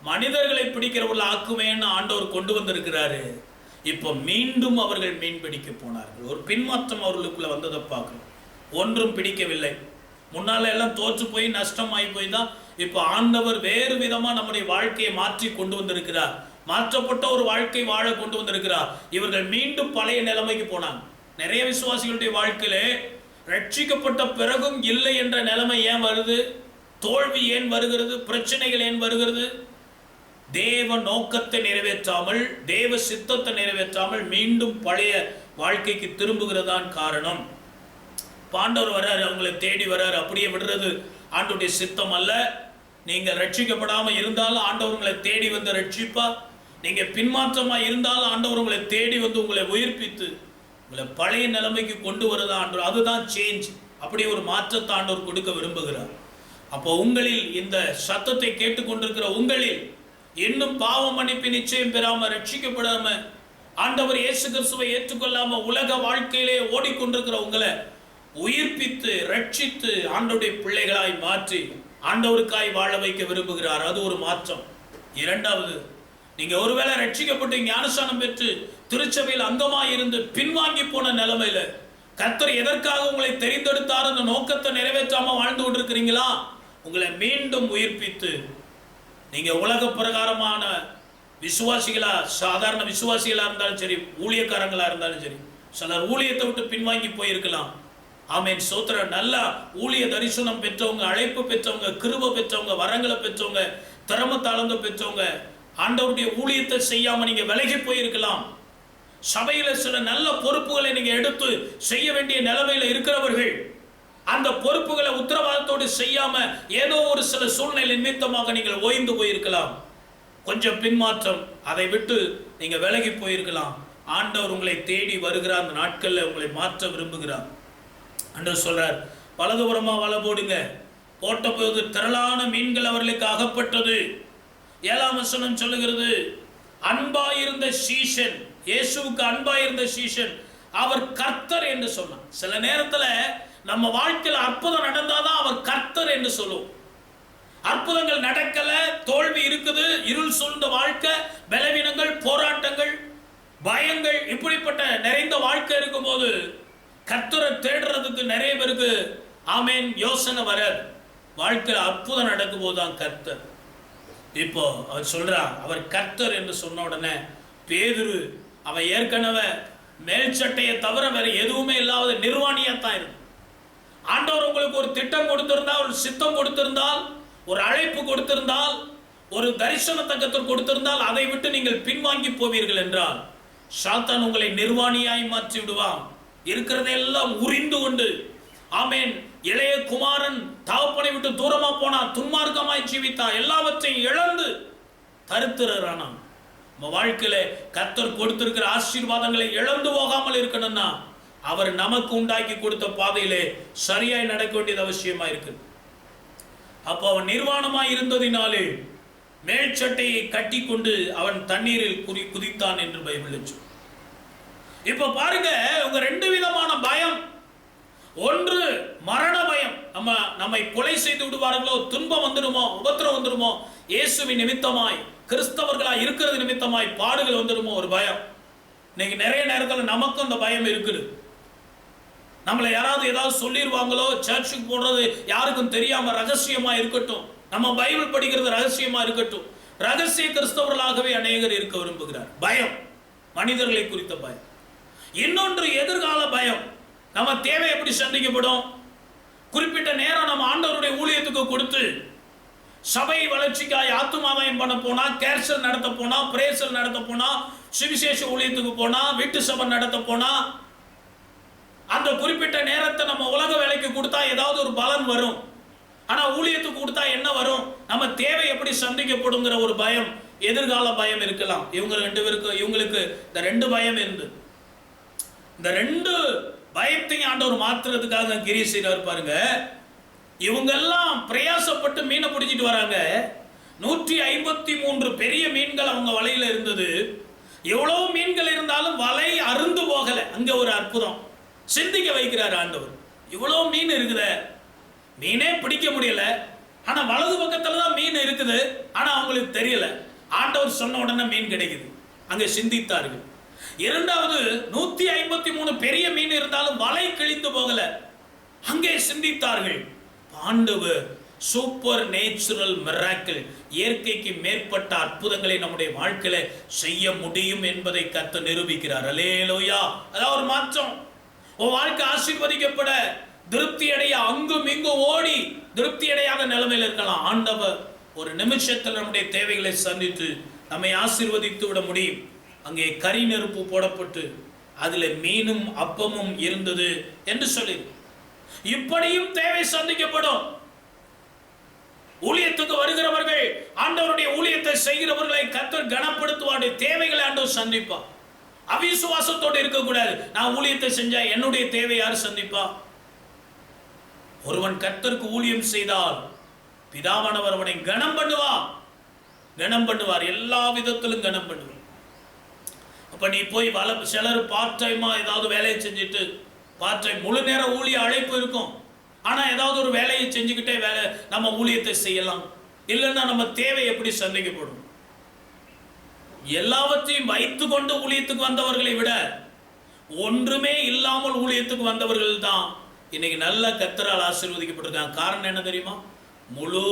மனிதர்களை பிடிக்கிறவர்கள் ஆக்குவேன்னு ஆண்டவர் கொண்டு வந்திருக்கிறாரு. இப்போ மீண்டும் அவர்கள் மீன் பிடிக்க போனார்கள். ஒரு பின்மாற்றம் அவர்களுக்குள்ள வந்ததை பார்க்கணும். ஒன்றும் பிடிக்கவில்லை. முன்னால எல்லாம் தோற்று போய் நஷ்டமாகி போய் தான் இப்போ ஆண்டவர் வேறு விதமா நம்முடைய வாழ்க்கையை மாற்றி கொண்டு வந்திருக்கிறார். மாற்றப்பட்ட ஒரு வாழ்க்கை வாழ கொண்டு வந்திருக்கிறார். இவர்கள் மீண்டும் பழைய நிலைமைக்கு போனாங்க. நிறைய விசுவாசிகளுடைய வாழ்க்கையிலே ரட்சிக்கப்பட்ட பிறகும் இல்லை என்ற நிலைமை ஏன் வருது? தோல்வி ஏன் வருகிறது? பிரச்சனைகள் ஏன் வருகிறது? தேவ நோக்கத்தை நிறைவேற்றாமல், தேவ சித்தத்தை நிறைவேற்றாமல் மீண்டும் பழைய வாழ்க்கைக்கு திரும்புகிறதான் காரணம். ஆண்டவர் வர்றாரு, அவங்களை தேடி வர்றாரு. அப்படியே விடுறது ஆண்டவருடைய சித்தம் அல்ல. நீங்கள் ரட்சிக்கப்படாமல் இருந்தாலும் ஆண்டவர் உங்களை தேடி வந்து ரட்சிப்பா. நீங்க பின்மாற்றமா இருந்தாலும் ஆண்டவர் உங்களை தேடி வந்து உங்களை உயிர்ப்பித்து உங்களை பழைய நிலைமைக்கு கொண்டு வரதா ஆண்டவர். அதுதான் சேஞ்ச். அப்படி ஒரு மாற்றத்தை ஆண்டவர் கொடுக்க விரும்புகிறார். அப்போ உங்களில், இந்த சத்தத்தை கேட்டுக்கொண்டிருக்கிற உங்களில் இன்னும் பாவ மன்னிப்பு நிச்சயம் பெறாம, ரட்சிக்கப்படாம, ஆண்டவர் இயேசு கிறிஸ்துவை ஏற்றுக்கொள்ளாம உலக வாழ்க்கையிலே ஓடிக்கொண்டிருக்கிற உங்களை உயிர்ப்பித்து ரட்சித்து ஆண்டவருடைய பிள்ளைகளாய் மாற்றி ஆண்டவருக்காய் வாழ வைக்க விரும்புகிறார். அது ஒரு மாற்றம். இரண்டாவது, நீங்க ஒருவேளை ரட்சிக்கப்பட்டு ஞானஸ்நானம் பெற்று திருச்சபையில் அங்கமாய் இருந்து பின்வாங்கி போன நிலைமையில கர்த்தர் எதற்காக உங்களை தெரிந்தெடுத்தார் அந்த நோக்கத்தை நிறைவேற்றாம வாழ்ந்து கொண்டிருக்கிறீங்களா? உங்களை மீண்டும் உயிர்ப்பித்து, நீங்க உலக பிரகாரமான விசுவாசிகளா, சாதாரண விசுவாசிகளா இருந்தாலும் சரி, ஊழியக்காரங்களா இருந்தாலும் சரி, சிலர் ஊழியத்தை விட்டு பின்வாங்கி போயிருக்கலாம். ஆமேன், சோத்திரம். நல்லா ஊழிய தரிசனம் பெற்றவங்க, அழைப்பு பெற்றவங்க, கிருபை பெற்றவங்க, வரங்களை பெற்றவங்க, திறமை தாளங்க பெற்றவங்க, ஆண்டவருடைய ஊழியத்தை செய்யாம நீங்க விலகி போயிருக்கலாம். சபையில சில நல்ல பொறுப்புகளை நீங்க எடுத்து செய்ய வேண்டிய நிலைமையில இருக்கிறவர்கள் அந்த பொறுப்புகளை உத்தரவாதத்தோடு செய்யாம ஏதோ ஒரு சில சூழ்நிலை நிமித்தமாக நீங்கள் ஓய்ந்து போயிருக்கலாம். கொஞ்சம் பின்மாற்றம், அதை விட்டு நீங்க விலகி போயிருக்கலாம். ஆண்டவர் உங்களை தேடி வருகிறார். அந்த நாட்கள்ல உங்களை மாற்ற விரும்புகிறார். ஆண்டவர் சொல்றார், வலதுபுறமா வலை போடுங்க. போட்ட போது திரளான மீன்கள் அவர்களுக்கு அகப்பட்டது. 7ஆம் வசனம் சொல்லுகிறது, அன்பாயிருந்த சீஷன், இயேசுவுக்கு அன்பாயிருந்த சீஷன் அவர் கர்த்தர் என்று சொன்னார். சில நேரத்துல நம்ம வாழ்க்கையில் அற்புதம் நடந்தாதான் அவர் கர்த்தர் என்று சொல்லுவோம். அற்புதங்கள் நடக்கல, தோல்வி இருக்குது, இருள் சூழ்ந்த வாழ்க்கை, பலவீனங்கள், போராட்டங்கள், பயங்கள், இப்படிப்பட்ட நிறைந்த வாழ்க்கை இருக்கும் போது கர்த்தரை தேடுறதுக்கு நிறைய பேருக்கு ஆமேன் யோசனை வர. வாழ்க்கையில் அற்புதம் நடக்கும் போதுதான் கர்த்தர். இப்போ அவர் சொல்றார் அவர் கர்த்தர் என்று சொன்ன உடனே பேதுரு அவன் ஏற்கனவே மேல் சட்டையை தவிர வேற எதுவுமே இல்லாத நிர்வாணியத்தான் இருக்கும். ஆண்டவர் உங்களுக்கு ஒரு திட்டம் கொடுத்திருந்தால், ஒரு சித்தம் கொடுத்திருந்தால், ஒரு அழைப்பு கொடுத்திருந்தால், ஒரு தரிசனத்தை கர்த்தர் கொடுத்திருந்தால், அதை விட்டு நீங்கள் பின்வாங்கி போவீர்கள் என்றால் சாத்தான் உங்களை நிர்வாணியாய் மாற்றி விடுவான். இருக்கிறதெல்லாம் உரிந்து கொண்டு, ஆமேன், இளைய குமாரன் தகப்பனை விட்டு தூரமா போனா, துன்மார்க்கமாய் ஜீவித்தா, எல்லாவற்றையும் இழந்து தரித்திரரானா. நம்ம வாழ்க்கையில கர்த்தர் கொடுத்திருக்கிற ஆசீர்வாதங்களை இழந்து போகாமல் இருக்கணும்னா அவர் நமக்கு உண்டாக்கி கொடுத்த பாதையிலே சரியாய் நடக்க வேண்டியது அவசியமா இருக்கு. அப்போ அவன் நிர்வாணமாய் இருந்ததினாலே மேல் சட்டையை கட்டி கொண்டு அவன் தண்ணீரில் குதித்தான் என்று பைபிள். இப்ப பாருங்க, உங்க ரெண்டு விதமான பயம். ஒன்று மரண பயம். நம்மை கொலை செய்து விடுவார்களோ, துன்பம் வந்துடுமோ, உபத்திரம் வந்துடுமோ, இயேசுவின் நிமித்தமாய் கிறிஸ்தவர்களாய் இருக்கிறது நிமித்தமாய் பாடுகள் வந்துடுமோ ஒரு பயம். இன்னைக்கு நிறைய நேரத்தில் நமக்கும் அந்த பயம் இருக்குது. நம்மளை யாராவது ஏதாவது சொல்லிடுவாங்களோ, சர்ச்சுக்கு போடுறது யாருக்கும் தெரியாம ரகசியமா இருக்கட்டும், நம்ம பைபிள் படிக்கிறது ரகசியமா இருக்கட்டும். ரகசிய கிறிஸ்தவர்களாகவே அநேகர் இருக்க விரும்புகிறார். பயம், மனிதர்களை குறித்த பயம். இன்னொன்று எதிர்கால பயம். நம்ம தேவை எப்படி சந்திக்கப்படும்? குறிப்பிட்ட நேரம் நம்ம ஆண்டவருடைய ஊழியத்துக்கு கொடுத்து சபை வளர்ச்சிக்காய் ஆத்துமாதாயம் பண்ண போனா, கேர்சல் நடத்த போனா, பிரேசல் நடத்த போனா, சுவிசேஷ ஊழியத்துக்கு போனா, வீட்டு சபை நடத்த போனா, அந்த குறிப்பிட்ட நேரத்தை நம்ம உலக வேலைக்கு கொடுத்தா ஏதாவது ஒரு பலன் வரும். ஆனா ஊழியத்துக்கு கொடுத்தா என்ன வரும்? நம்ம தேவை எப்படி சந்திக்கப்படுங்கிற ஒரு பயம், எதிர்கால பயம் இருக்கலாம். இவங்களுக்கு இந்த ரெண்டு பயம் இருந்து, இந்த ரெண்டு பயத்தையும் ஆண்டவர் மாத்துறதுக்காக கிரியை செய்றார் பாருங்க. இவங்க எல்லாம் பிரயாசப்பட்டு மீனை பிடிச்சிட்டு வராங்க. 153 பெரிய மீன்கள் அவங்க வலையில இருந்தது. எவ்வளவு மீன்கள் இருந்தாலும் வலை அருந்து போகல. அங்க ஒரு அற்புதம் சிந்திக்க வைக்கிறார் ஆண்டவர். இவ்வளவு மீன் இருக்குது, மீனே பிடிக்க முடியல, ஆனா வலது பக்கத்துல தான் மீன் இருக்குது, ஆனா அவங்களுக்கு தெரியல. ஆண்டவர் சொன்ன உடனே மீன் கிடைக்குது. அங்க சிந்தித்தார்கள். இரண்டாவது, 153 பெரிய மீன் இருந்தாலும் வலை கிழிந்து போகல. அங்கே சிந்தித்தார்கள். ஆண்டவர் சூப்பர் நேச்சுரல் மிராக்கிள், இயற்கைக்கு மேற்பட்ட அற்புதங்களை நம்முடைய வாழ்க்கையில செய்ய முடியும் என்பதை கர்த்தர் நிரூபிக்கிறார். அல்லேலூயா. அதாவது ஒரு மாற்றம். உன் வாழ்க்கை ஆசீர்வதிக்கப்பட, திருப்தி அடைய, அங்கும் இங்கும் ஓடி திருப்தி அடையாத நிலைமையில் இருக்கலாம். ஆண்டவர் ஒரு நிமிஷத்தில் நம்முடைய தேவைகளை சந்தித்து நம்மை ஆசீர்வதித்து விட முடியும். அங்கே கரி நெருப்பு போடப்பட்டு அதுல மீனும் அப்பமும் இருந்தது என்று சொல்லி, இப்படியும் தேவை சந்திக்கப்படும். ஊழியத்துக்கு வருகிறவர்கள், ஆண்டவருடைய ஊழியத்தை செய்கிறவர்களை கர்த்தர் கனப்படுத்துவாருடைய தேவைகளை ஆண்டவர் சந்திப்பா. அவிசுவாசத்தோடு இருக்கக்கூடாது. நான் ஊழியத்தை செஞ்சா என்னுடைய தேவை யார் சந்திப்பா? ஒருவன் கர்த்தருக்கு ஊழியம் செய்தால் பிதாவானவர் அவனை கனம் பண்ணுவார், எல்லா விதத்திலும் கனம் பண்ணுவார். அப்ப நீ போய் சிலர் பார்ட் டைமா ஏதாவது வேலையை செஞ்சுட்டு, பார்ட் டைம் முழு நேர ஊழிய அழைப்பு இருக்கும், ஆனா ஏதாவது ஒரு வேலையை செஞ்சுக்கிட்டே நம்ம ஊழியத்தை செய்யலாம். இல்லைன்னா நம்ம தேவை எப்படி சந்திக்கப்படும்? எல்லாவற்றையும் வைத்து கொண்டு ஊழியத்துக்கு வந்தவர்களை விட ஒன்றுமே இல்லாமல் ஊழியத்துக்கு வந்தவர்கள் தான் இன்னைக்கு நல்ல கர்த்தரால் ஆசீர்வதிக்கப்பட்டிருக்காங்க. காரணம் என்ன தெரியுமா? முழு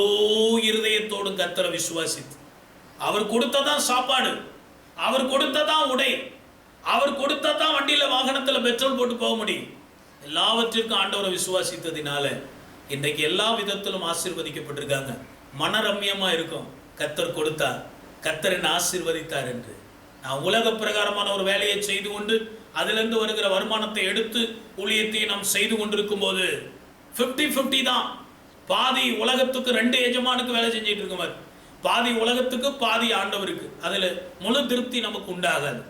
இருதயத்தோடும் கர்த்தரை விசுவாசித்து, அவர் கொடுத்ததான் சாப்பாடு, அவர் கொடுத்ததான் உடை, அவர் கொடுத்ததான் வண்டியில வாகனத்துல பெட்ரோல் போட்டு போக முடியும். எல்லாவற்றிற்கும் ஆண்டவரை விசுவாசித்ததினால இன்றைக்கு எல்லா விதத்திலும் ஆசீர்வதிக்கப்பட்டிருக்காங்க. மனரம்யமா இருக்கும். கர்த்தர் கொடுத்தார், கர்த்தர் என்ன ஆசீர்வதித்தார் என்று. நான் உலக பிரகாரமான ஒரு வேலையை செய்து கொண்டு அதிலிருந்து வருகிற வருமானத்தை எடுத்து ஊழியத்தை நாம் செய்து கொண்டிருக்கும் போது 50-50 தான். பாதி உலகத்துக்கு 2 எஜமானுக்கு வேலை செஞ்சிட்டு இருக்கும், பாதி உலகத்துக்கு பாதி ஆண்டவருக்கு. அதுல முழு திருப்தி நமக்கு உண்டாகாது.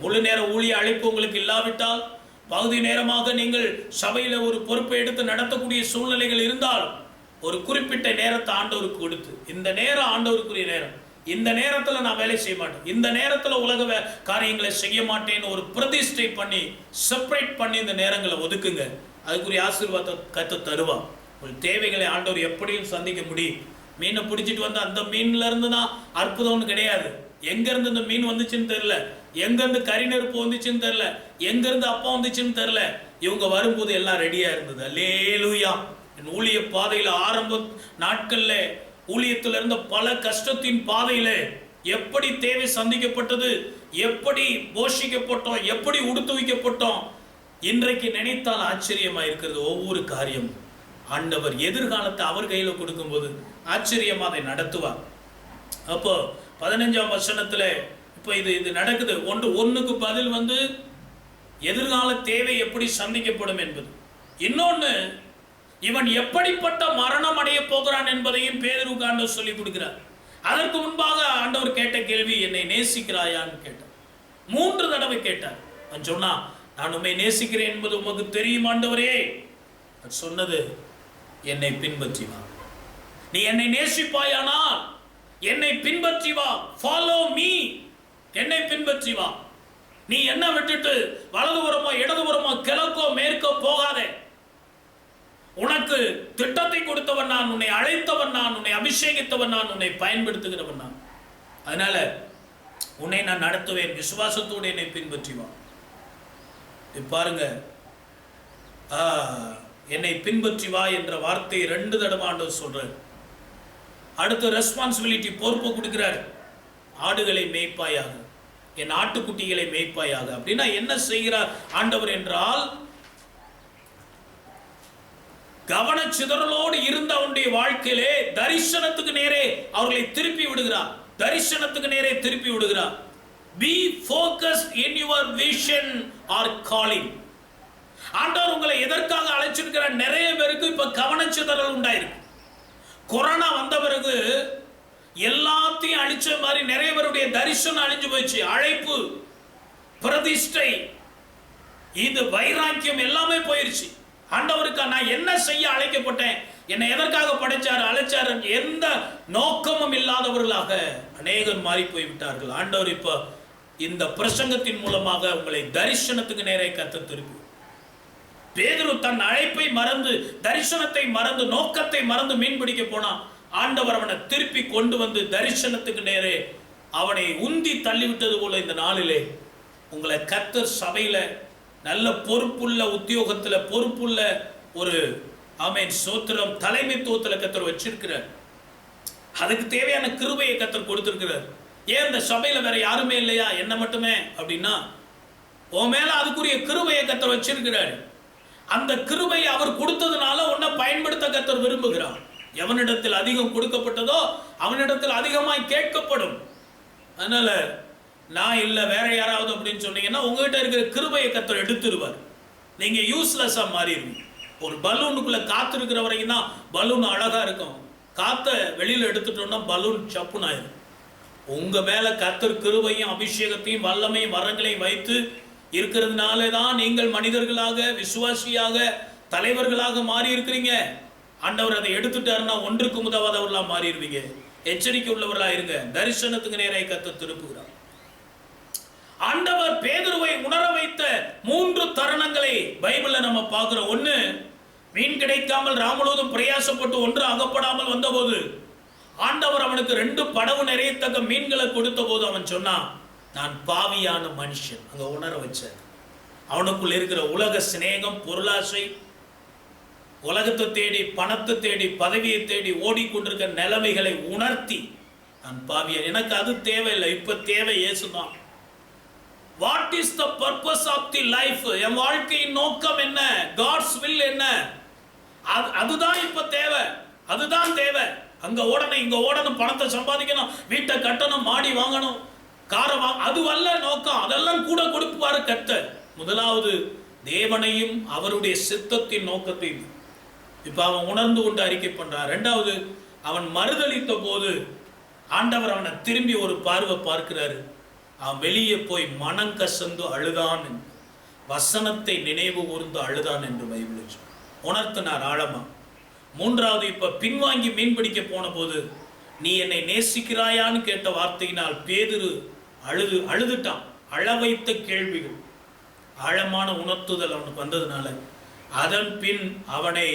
முழு நேர ஊழிய அழைப்பு உங்களுக்கு இல்லாவிட்டால், பகுதி நேரமாக நீங்கள் சபையில ஒரு பொறுப்பை எடுத்து நடத்தக்கூடிய சூழ்நிலைகள் இருந்தால், ஒரு குறிப்பிட்ட நேரத்தை ஆண்டவருக்கு கொடுத்து, இந்த நேரம் ஆண்டவருக்குரிய நேரம், இந்த நேரத்துல நான் வேலை செய்ய மாட்டேன், இந்த நேரத்துல உலக காரியங்களை செய்ய மாட்டேன்னு ஒரு பிரதிஷ்டை பண்ணி செப்பரேட் பண்ணி இந்த நேரங்களை ஒதுக்குங்க. அதுக்குரிய ஆசீர்வாதத்தை கர்த்தர் தருவான். ஒரு தேவைகளை ஆண்டவர் எப்படியும் சந்திக்க முடியும். மீனை பிடிச்சிட்டு வந்து அந்த மீன்ல இருந்து தான் அற்புதம்னு கிடையாது. எங்க இருந்து இந்த மீன் வந்துச்சுன்னு தெரியல, எங்க இருந்து கறி நெருப்பு வந்துச்சுன்னு தெரியல, எங்க இருந்து அப்பா வந்துச்சுன்னு தெரியல. இவங்க வரும்போது எல்லாம் ரெடியா இருந்தது. அல்லேலூயா. என் ஊழிய பாதையில ஆரம்ப நாட்கள்ல ஊழியத்தில் இருந்த பல கஷ்டத்தின் பாதையில எப்படி தேவை சந்திக்கப்பட்டது, எப்படி போஷிக்கப்பட்டோம், எப்படி உடுத்துவிக்கப்பட்டோம். இன்றைக்கு நினைத்தால் ஆச்சரியமா இருக்கிறது. ஒவ்வொரு காரியம் ஆண்டவர் எதிர்காலத்தை அவர் கையில கொடுக்கும்போது ஆச்சரியமா அதை நடத்துவார். அப்போ 15ஆம் வசனத்துல இப்போ இது நடக்குது. ஒன்றுக்கு பதில் எதிர்கால தேவை எப்படி சந்திக்கப்படும் என்பது. இன்னொன்னு, இவன் எப்படிப்பட்ட மரணம் அடைய போகிறான் என்பதையும் பேதுருக்கு ஆண்டவர் சொல்லி கொடுக்கிறார். அதற்கு முன்பாக ஆண்டவர் கேட்ட கேள்வி, என்னை நேசிக்கிறாயான்னு கேட்டார். 3 தடவை கேட்டார். அவன் சொன்னா, நான் உம்மை நேசிக்கிறேன் என்பது உமக்கு தெரியும் ஆண்டவரே. சொன்னது, என்னை பின்பற்றி வா. நீ என்னை நேசிப்பாயானால் என்னை பின்பற்றி வா. Follow me. என்னை பின்பற்றி வா. நீ என்ன விட்டுட்டு வலதுபுறமோ இடதுபுறமோ கிழக்கோ மேற்கோ போகாதே. உனக்கு திட்டத்தை கொடுத்தவன் நான், உன்னை அழைத்தவன் நான், உன்னை அபிஷேகித்தவன் நான், உன்னை பயன்படுத்துகிறவன் நான். அதனால உன்னை நான் நடத்துவேன், விசுவாசத்தோடு என்னை பின்பற்றி வா. பாருங்க, என்னை பின்பற்றி வா என்ற வார்த்தையை 2 தடவை ஆண்டவர் சொல்றார். அடுத்து ரெஸ்பான்சிபிலிட்டி, பொறுப்பு கொடுக்கிறார். ஆடுகளை மேய்ப்பாயாக, என் ஆட்டுக்குட்டிகளை மேய்ப்பாயாக. அப்படின்னா என்ன செய்கிறார் ஆண்டவர் என்றால், கவனச்சிதறலோடு இருந்த அவனுடைய வாழ்க்கையிலே தரிசனத்துக்கு நேரே அவர்களை திருப்பி விடுகிறார். தரிசனத்துக்கு நேரே திருப்பி விடுகிறார். Be focused in your vision or calling. ஆண்டவர் உங்களை எதற்காக அழைச்சிருக்கிறார்? நிறைய பேருக்கு இப்ப கவனச்சிதறல் உண்டாயிருக்கு. கொரோனா வந்த பிறகு எல்லாத்தையும் அழிச்ச மாதிரி நிறைய பேருடைய தரிசனம் அழிஞ்சு போயிடுச்சு. அழைப்பு, பிரதிஷ்டை, இது வைராக்கியம் எல்லாமே போயிருச்சு. ஆண்டவருக்கு நான் என்ன செய்ய அழைக்கப்பட்டேன், என்னை எதற்காக படைச்சார், அழைச்சார், எந்த நோக்கமும் இல்லாதவர்களாக அநேகர் மாறி போய்விட்டார்கள். ஆண்டவர் இப்ப இந்த பிரசங்கத்தின் மூலமாக உங்களை தரிசனத்துக்கு நேரே கத்த திருப்பி. பேதுரு தன் அழைப்பை மறந்து, தரிசனத்தை மறந்து, நோக்கத்தை மறந்து மீன் பிடிக்க போனான். ஆண்டவர் அவனை திருப்பி கொண்டு வந்து தரிசனத்துக்கு நேரே அவனை உந்தி தள்ளிவிட்டது போல இந்த நாளிலே உங்களை கர்த்தர் சபையில நல்ல பொறுப்புள்ள உத்தியோகத்துல, பொறுப்புள்ள ஒரு ஆமென் சோத்திரம் தலைமைத்துவத்தில் கர்த்தர் வச்சிருக்கிறார். அதுக்கு தேவையான கிருபையை கர்த்தர் கொடுத்திருக்கிறார். ஏன் இந்த சபையில வேற யாருமே இல்லையா, என்ன மட்டுமே அப்படின்னா, உன் மேல அதுக்குரிய கிருபையை கர்த்தர் வச்சிருக்கிறார். அந்த கிருபையை அவர் கொடுத்ததுனால உன்னை பயன்படுத்த கர்த்தர் விரும்புகிறார். எவனிடத்தில் அதிகம் கொடுக்கப்பட்டதோ அவனிடத்தில் அதிகமாய் கேட்கப்படும். அதனால நான் இல்லை வேற யாராவது அப்படின்னு சொன்னீங்கன்னா உங்ககிட்ட இருக்கிற கிருபையை கர்த்தர் எடுத்துருவார். நீங்க யூஸ்லெஸ்ஸா மாறிடுவீங்க. ஒரு பலூனுக்குள்ள காத்து இருக்கிற வரைக்கும் தான் பலூன் அழகா இருக்கும். காத்த வெளியில எடுத்துட்டோம்னா பலூன் சப்புன்னு ஆயிடும். உங்க மேல கர்த்தர் கிருபையும் அபிஷேகத்தையும் வல்லமையும் வரங்களையும் வைத்து இருக்கிறதுனால தான் நீங்கள் மனிதர்களாக, விசுவாசியாக, தலைவர்களாக மாறி இருக்கிறீங்க. ஆண்டவர் அதை எடுத்துட்டாருன்னா ஒன்றுக்கு முதவாதவர்களா மாறிடுவீங்க. எச்சரிக்கை உள்ளவர்களா இருங்க. தரிசனத்துக்கு நேரே கர்த்தர் திருப்புகிறார். ஆண்டவர் பேதுருவை உணர வைத்த 3 தருணங்களை பைபிள்ல நம்ம பார்க்கிறோம். 1, மீன் கிடைக்காமல் ராமலூதம் பிரயாசப்பட்டு ஒன்று அகப்படாமல் வந்தபோது ஆண்டவர் அவனுக்கு 2 படகு நிறையத்தக்க மீன்களை கொடுத்த போது அவன் சொன்னான், நான் பாவியான மனுஷன். அங்க உணர வச்ச அவனுக்குள் இருக்கிற உலக சிநேகம், பொருளாசை, உலகத்தை தேடி, பணத்தை தேடி, பதவியை தேடி ஓடிக்கொண்டிருக்கிற நிலைமைகளை உணர்த்தி, நான் பாவியன், எனக்கு அது தேவையில்லை, இப்ப தேவை இயேசுதான். What is the purpose of the life? என் வாழ்க்கையின் நோக்கம் என்ன? காட்ஸ் வில் என்ன? அதுதான் இப்ப தேவை, அதுதான் தேவை. அங்க ஓடணும், இங்க ஓடணும், பணத்தை சம்பாதிக்கணும், வீட்டை கட்டணும், மாடி வாங்கணும், காரை அதுவல்ல நோக்கம். அதெல்லாம் கூட கொடுப்பாரு கர்த்தர். முதலாவது தேவனையும் அவருடைய சித்தத்தின் நோக்கத்தையும் இப்ப அவன் உணர்ந்து கொண்டு அறிக்கை பண்றான். 2வது, அவன் மறுதளித்த போது ஆண்டவர் அவனை திரும்பி ஒரு பார்வை பார்க்கிறாரு. அவன் வெளியே போய் மனம் கசந்து அழுதான், வசனத்தை நினைவு கூர்ந்து அழுதான் என்று பைபிள் உணர்த்தினார் ஆழமா. 3வது, இப்ப பின்வாங்கி மீன் பிடிக்க போன போது நீ என்னை நேசிக்கிறாயான்னு கேட்ட வார்த்தையினால் பேதுரு அழுதுட்டான். அழ வைத்த கேள்விகள், ஆழமான உணர்த்துதல் அவனுக்கு வந்ததுனால அதன் பின் அவனை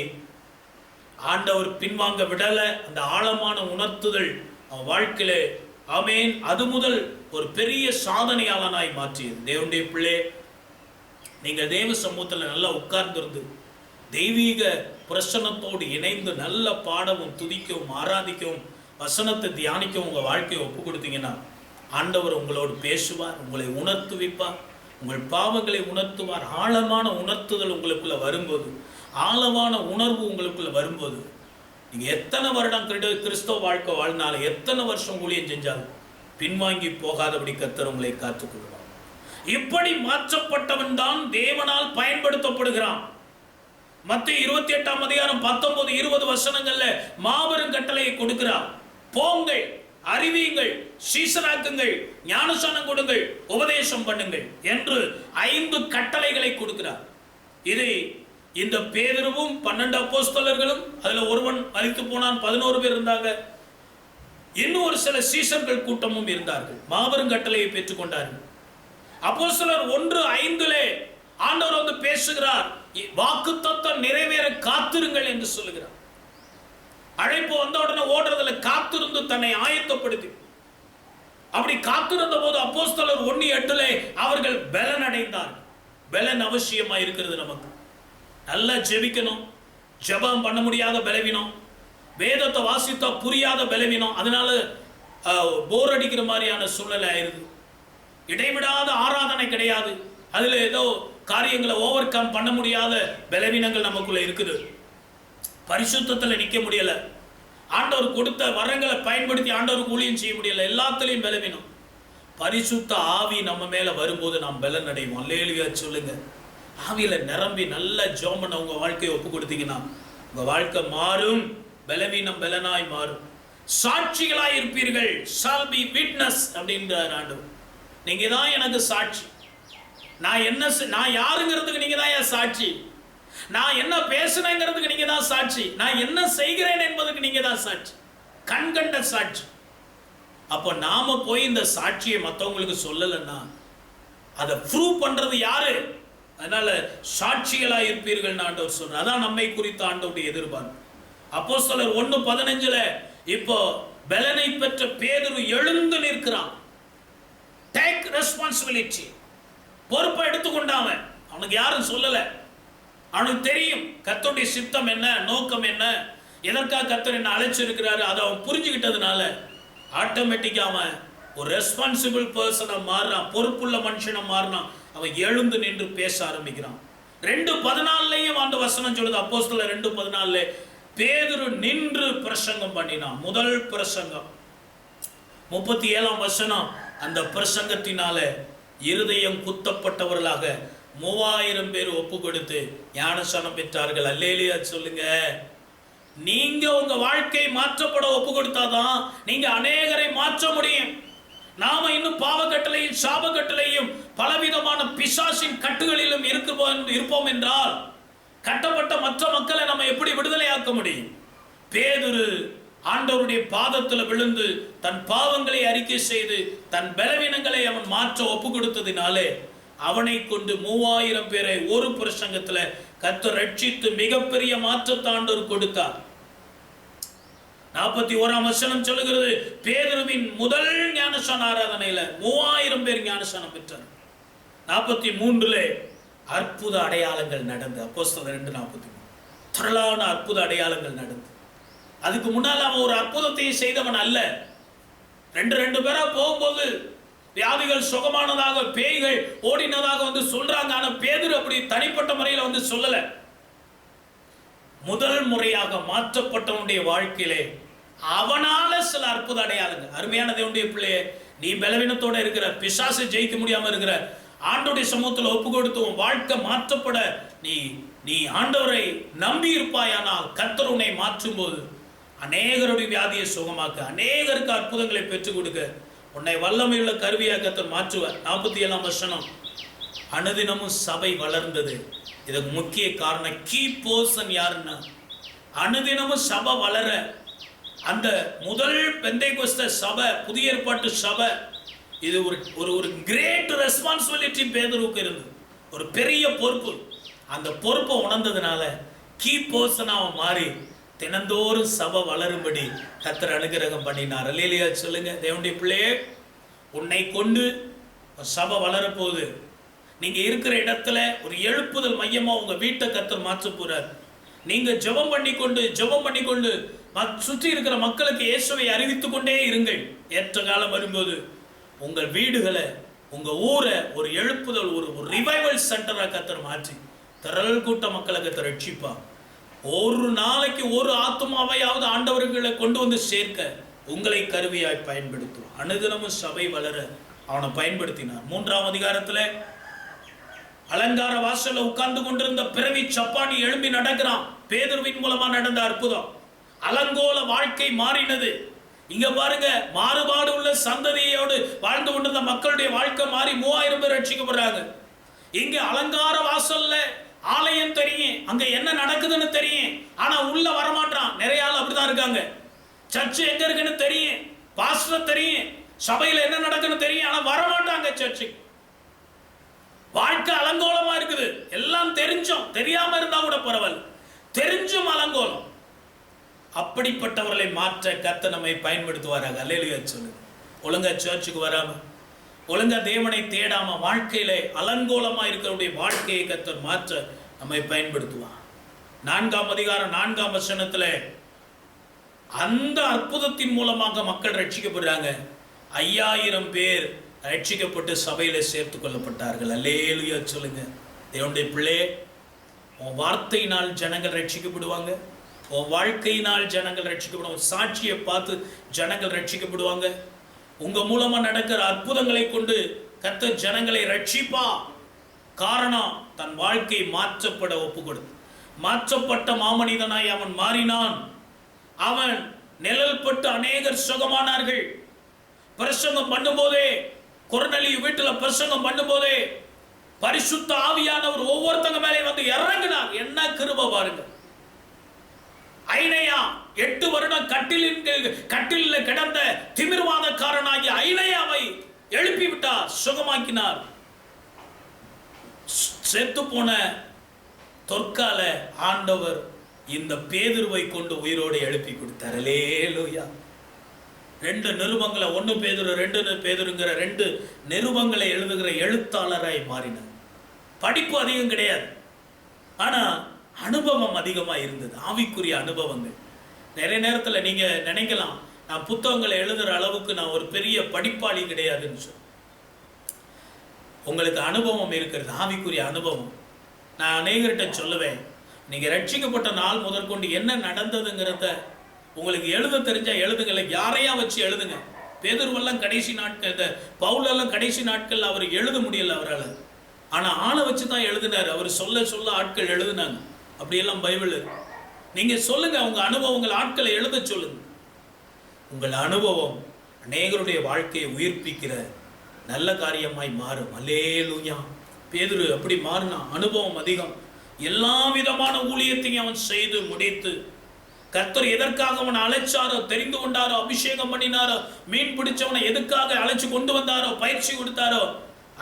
ஆண்டவர் பின்வாங்க விடல. அந்த ஆழமான உணர்த்துதல் அவன் வாழ்க்கையில ஆமென் அது முதல் ஒரு பெரிய சாதனையாளனாய் மாற்றியது. தேவனுடைய பிள்ளை, நீங்க தேவ சமூகத்தில் நல்லா உட்கார்ந்திருந்து தெய்வீக பிரசன்னத்தோடு இணைந்து நல்ல பாடவும், துதிக்கவும், ஆராதிக்கவும், வசனத்தை தியானிக்கவும் உங்க வாழ்க்கையை ஒப்பு கொடுத்தீங்கன்னா ஆண்டவர் உங்களோடு பேசுவார், உங்களை உணர்த்துவிப்பார், உங்கள் பாவங்களை உணர்த்துவார். ஆழமான உணர்த்துதல் உங்களுக்குள்ள வரும்போது, ஆழமான உணர்வு உங்களுக்குள்ள வரும்போது, நீங்க எத்தனை வருடம் கிறிஸ்தவ வாழ்க்கை வாழ்ந்தாலும், எத்தனை வருஷம் ஊழியம் செஞ்சாலும் பின்வாங்கி போகாதபடி கர்த்தர் உங்களை காத்துக்கொள்வார். இப்படி மாற்றப்பட்டவன் தான் தேவனால் பயன்படுத்தப்படுகிறான். மத்தேயு 28ஆம் அதிகாரம் 19, 20 வசனங்கள்ல மாபெரும் கட்டளையை கொடுக்கிறார். போங்கள், அறிவியுங்கள், சீசராக்குங்கள், ஞானஸ்நானம் கொடுங்கள், உபதேசம் பண்ணுங்கள் என்று 5 கட்டளைகளை கொடுக்கிறார். இதை இந்த பேதுருவும் 12 அப்போஸ்தலர்களும், அதுல ஒருவன் மரித்து போனான், 11 பேர் இருந்தாங்க, இன்னும் ஒரு சில சீசர்கள் கூட்டமும் இருந்தார்கள். மாபெரும் கட்டளையை பெற்றுக் கொண்டார்கள். அப்போஸ்தலர் 1:5 ஆண்டவர் வந்து பேசுகிறார். வாக்குத்தத்தம் நிறைவேற காத்திருங்கள் என்று சொல்லுகிறார். அழைப்பு வந்த உடனே ஓடுறதுல காத்திருந்து தன்னை ஆயத்தப்படுத்தி, அப்படி காத்திருந்த போது அப்போஸ்தலர் 1:8 அவர்கள் பலன் அடைந்தார்கள். பலன் அவசியமா இருக்கிறது. நமக்கு நல்லா ஜெபிக்கணும். ஜெபம் பண்ண முடியாத பலவீனம், வேதத்தை வாசித்தா புரியாத பலவீனம், அதனால போர் அடிக்கிற மாதிரியான சூழ்நிலை ஆயிருது. இடைவிடாத ஆராதனை கிடையாது, அதுல ஏதோ காரியங்களை ஓவர் கம் பண்ண முடியாத பலவீனங்கள் நமக்குள்ள இருக்குது. பரிசுத்தத்தில் நிற்க முடியல, ஆண்டவர் கொடுத்த வரங்களை பயன்படுத்தி ஆண்டவருக்கு ஊழியம் செய்ய முடியல, எல்லாத்திலையும் பலவீனம். பரிசுத்த ஆவி நம்ம மேல வரும்போது நாம் பலன் அடைவோம். அல்லேலூயா சொல்லுங்க. ஆவியில நிரம்பி நல்ல ஜெபம் பண்ண உங்க வாழ்க்கையை ஒப்பு கொடுத்தீங்கன்னா உங்க வாழ்க்கை மாறும். பலவீனம் பலனாய் மாறும். சாட்சிகளாய் இருப்பீர்கள். shall be witness அப்படின்றார் ஆண்டவர். நீங்க தான் எனக்கு சாட்சி. நான் யாருங்கிறதுக்கு நீங்க தான் சாட்சி. நான் என்ன பேசுனேங்கிறதுக்கு நீங்க தான் சாட்சி. நான் என்ன செய்கிறேன் என்பதுக்கு நீங்க தான் சாட்சி, கண்கண்ட சாட்சி. அப்போ நாம போய் இந்த சாட்சியை மற்றவங்களுக்கு சொல்லலைன்னா அதை ப்ரூவ் பண்றது யாரு? அதனால சாட்சிகளாய் இருப்பீர்கள் ஆண்டவர் சொல்றார். அதான் நம்மை குறித்த ஆண்டவருடைய எதிர்பார்ப்பு. அப்போஸ்தலர் 1:15 இப்போ பலனை பெற்ற பேதுரு எழுந்து நிற்கிறான். டேக் ரெஸ்பான்சிபிலிட்டி, பொறுப்பை எடுத்துக்கொண்டான். அவனுக்கு யாரும் சொல்லல, அவனுக்கு தெரியும் கர்த்தருடைய சித்தம் என்ன, நோக்கம் என்ன, எதற்காக கர்த்தர் என்ன அழைச்சிருக்கிறாரு. அதை அவன் புரிஞ்சுக்கிட்டதுனால ஆட்டோமேட்டிக்கா அவன் ஒரு ரெஸ்பான்சிபிள் பர்சனா மாறுறான், பொறுப்புள்ள மனுஷனா மாறினான். அவன் எழுந்து நின்று பேச ஆரம்பிக்கிறான். 2:14 அந்த வசனம் சொல்லுது. அப்போஸ்தலர் 2:14 பேதுரு நின்று பிரசங்கம் பண்ணினான். முதல் பிரசங்கம். 37 வசனம், அந்த பிரசங்கத்தினால இருதயம் குத்தப்பட்டவர்களாக 3000 பேர் ஒப்பு கொடுத்து ஞானஸ்நானம் பெற்றார்கள். அல்லேலூயா சொல்லுங்க. நீங்க உங்க வாழ்க்கை மாற்றப்பட ஒப்பு கொடுத்தாதான் நீங்க அநேகரை மாற்ற முடியும். நாம இன்னும் பாவக்கட்டளையும் சாபக்கட்டளையும் பலவிதமான பிசாசின் கட்டுகளிலும் இருப்போம் என்றால் கட்டப்பட்ட மற்ற மக்களை நம்ம எப்படி விடுதலையாக்க முடியும்? பேதுரு ஆண்டவருடைய பாதத்தில் விழுந்து தன் பாவங்களை அறிக்கை செய்து தன் பலவீனங்களை அவன் மாற்ற ஒப்பு கொடுத்ததினாலே அவனை கொண்டு 3000 பேரை ஒரு பிரசங்கத்துல கர்த்தர் ரட்சித்து மிகப்பெரிய மாற்றத்தை ஆண்டவர் கொடுத்தார். 41 வசனம் சொல்லுகிறது, பேதுருவின் முதல் ஞானஸ்நான ஆராதனையில 3000 பேர் ஞானஸ்நானம் பெற்றார். 43 அற்புத அடையாளங்கள் நடந்து. அப்போஸ்தலர் 2:43 திரளான அற்புத அடையாளங்கள் நடந்து. அதுக்கு முன்னால் அவன் ஒரு அற்புதத்தையும் செய்தவன் அல்ல. 2 பேரா போகும்போது வியாதிகள் சுகமானதாக, பேய்கள் ஓடினதாக வந்து சொல்றாங்க. ஆனா பேதுரு அப்படி தனிப்பட்ட முறையில் வந்து சொல்லல. முதல் முறையாக மாற்றப்பட்டவனுடைய வாழ்க்கையிலே அவனால சில அற்புத அடையாளங்கள். அருமையான தேவனுடைய பிள்ளையே, நீ பலவீனத்தோட இருக்கிற, பிசாசை ஜெயிக்க முடியாம இருக்கிற, ஆண்டவருடைய சமூகத்தில் ஒப்பு கொடுத்து உன் வாழ்க்கை மாற்றப்பட நீ ஆண்டவரை நம்பி இருப்பாயானால் கர்த்தர் உன்னை மாற்றும் போது அநேகருடைய வியாதியை சுகமாக்க, அநேகருக்கு அற்புதங்களை பெற்றுக் கொடுக்க உன்னை வல்லமையுள்ள கருவியாக கர்த்தர் மாற்றுவார். 47 வசனம், அனுதினமும் சபை வளர்ந்தது. இதுக்கு முக்கிய காரணம் கீ பர்சன் யாருன்னா, அனுதினமும் சபை வளர அந்த முதல் பெந்தைகோஸ்தே சபை, புதிய ஏற்பாட்டு சபை, இது ஒரு கிரேட் ரெஸ்பான்சிபிலிட்டி பேதுருவுக்கு இருந்தது. ஒரு பெரிய பொறுப்பு. அந்த பொறுப்பை உணர்ந்ததுனால கீ பர்சனா அவன் மாறி தினந்தோறும் சபை வளரும்படி கர்த்தர் அனுகிரகம் பண்ணினார். அல்லேலூயா சொல்லுங்க. தேவனுடைய பிள்ளையே, உன்னை கொண்டு சபை வளரப்போகுது. நீங்க இருக்கிற இடத்துல ஒரு எழுப்புதல் மையமா உங்க வீட்டை கர்த்தர் மாற்ற போறார். நீங்க ஜெபம் பண்ணிக்கொண்டு சுற்றி இருக்கிற மக்களுக்கு இயேசுவை அறிவித்துக் கொண்டே இருங்கள். ஏற்ற காலம் வரும்போது உங்கள் வீடுகளை, உங்க ஊரை ஒரு எழுப்புதல், ஒரு ரிவைவல் சென்டரா கர்த்தர் மாற்றி திரள் கூட்ட மக்களை கர்த்தர் ரட்சிப்பா. ஒரு நாளைக்கு ஒரு ஆத்துமாவையாவது ஆண்டவர்களை கொண்டு வந்து சேர்க்க உங்களை கருவியாய் பயன்படுத்தும். அனுதினமும் சபை வளர அவனை பயன்படுத்தினார். 3ஆம் அதிகாரத்துல அலங்கார வாசல்ல உட்கார்ந்து கொண்டிருந்த பிறவி சப்பானி எழும்பி நடக்கிறான். பேதுருவின் மூலமா நடந்த அற்புதம். அலங்கோல வாழ்க்கை மாறினது. இங்க பாருங்க, மாறுபாடு உள்ள சந்ததியோடு வாழ்ந்து கொண்டிருந்த மக்களுடைய வாழ்க்கை மாறி 3000 பேர் ரட்சிக்கப்படுறாங்க. இங்க அலங்கார வாசல்ல ஆலயம் தெரியும், அங்க என்ன நடக்குதுன்னு தெரியும், ஆனா உள்ள வரமாட்டான். நிறைய ஆள் அப்படிதான் இருக்காங்க. சர்ச் எங்க இருக்குன்னு தெரியும், பாஸ்டர் தெரியும், சபையில என்ன நடக்குன்னு தெரியும், ஆனா வரமாட்டாங்க சர்ச்சுக்கு. வாழ்க்கை அலங்கோலமா இருக்குது. எல்லாம் தெரிஞ்சும் தெரியாம இருந்தா கூட பரவாயில்ல, தெரிஞ்சும் அலங்கோலம். அப்படிப்பட்டவர்களை மாற்ற கர்த்தர் நம்மை பயன்படுத்துவாராக. அல்லேலூயா சொல்லுங்க. ஒழுங்கா சர்ச்சுக்கு வராம, ஒழுங்கா தேவனை தேடாம, வாழ்க்கையில அலங்கோலமா இருக்கிறவருடைய வாழ்க்கையை கர்த்தர் மாற்ற நம்மை பயன்படுத்துவார். 4ஆம் அதிகாரம் 4ஆம் வசனத்துல அந்த அற்புதத்தின் மூலமாக மக்கள் ரட்சிக்கப்படுறாங்க. 5000 பேர் ரட்சிக்கப்பட்டு சபையில சேர்த்து கொள்ளப்பட்டார்கள். அல்லேலூயா சொல்லுங்க. தேவனுடைய பிள்ளை, உன் வார்த்தையினால் ஜனங்கள் ரட்சிக்கப்படுவாங்க, உன் வாழ்க்கையினால் ஜனங்கள் ரட்சிக்கப்படுவாங்க, சாட்சியை பார்த்து ஜனங்கள் ரட்சிக்கப்படுவாங்க. உங்க மூலமா நடக்கிற அற்புதங்களை கொண்டு கர்த்தர் ஜனங்களை ரட்சிப்பா. காரணம், தன் வாழ்க்கை மாற்றப்பட ஒப்புக்கொடு. மாற்றப்பட்ட மாமனிதனாய் அவன் மாறினான். அவன் நிழல் பட்டு அநேகர் சுகமானார்கள். பிரசங்கம் பண்ணும்போதே, கொர்நேலியு வீட்டுல பிரசங்கம் பண்ணும்போதே பரிசுத்த ஆவியானவர் ஒவ்வொருத்தங்க மேலே வந்து இறங்கினார். என்ன கிருபை பாருங்க. ஐனையா 8 வருடம் கட்டிலில் கிடந்த திமிர்வாதக்காரனாகிய ஐனையாவை எழுப்பி விட்டார், சுகமாக்கினார். செத்து போன தொற்கால ஆண்டவர் இந்த பேதுருவை கொண்டு உயிரோடு எழுப்பி கொடுத்தார். அல்லேலூயா. 2 நிருபங்களை, 1 பேதுரு 2 பேதுருங்கிற 2 நிருபங்களை எழுதுகிற எழுத்தாளராய் மாறினார். படிப்பு அதிகம் கிடையாது, ஆனா அனுபவம் அதிகமா இருந்தது. ஆவிக்குரிய அனுபவங்கள். நிறைய நேரத்துல நீங்க நினைக்கலாம், நான் புத்தகங்களை எழுதுற அளவுக்கு நான் ஒரு பெரிய படிப்பாளி கிடையாதுன்னு சொல்லி. உங்களுக்கு அனுபவம் இருக்கிறது, ஆவிக்குரிய அனுபவம். நான் அநேகர்கிட்ட சொல்லுவேன், நீங்க ரட்சிக்கப்பட்ட நாள் முதற்கொண்டு என்ன நடந்ததுங்கிறத உங்களுக்கு எழுத தெரிஞ்சா எழுதுங்க, யாரையா வச்சு எழுதுங்க. பேதுருவெல்லாம் கடைசி நாட்கள், பவுலெல்லாம் கடைசி நாட்கள் அவர் எழுத முடியல அவரால், ஆனா ஆளை வச்சு தான் எழுதினார். அவர் சொல்ல சொல்ல ஆட்கள் எழுதினாங்க. அப்படியெல்லாம் பைபிள். நீங்க சொல்லுங்க, உங்க அனுபவங்கள் ஆட்களை எழுத சொல்லுங்க. உங்கள் அனுபவம் அநேகருடைய வாழ்க்கையை உயிர்ப்பிக்கிற நல்ல காரியமாய் மாறும். அல்லேலூயா. பேதுரு அப்படி மாறினா, அனுபவம் அதிகம். எல்லா விதமான ஊழியத்தையும் அவன் செய்து முடித்து, கர்த்தர் எதற்காக அவன் அழைச்சாரோ, தெரிந்து கொண்டாரோ, அபிஷேகம் பண்ணினாரோ, மீன் பிடிச்சவனை எதுக்காக அழைச்சு கொண்டு வந்தாரோ, பயிற்சி கொடுத்தாரோ,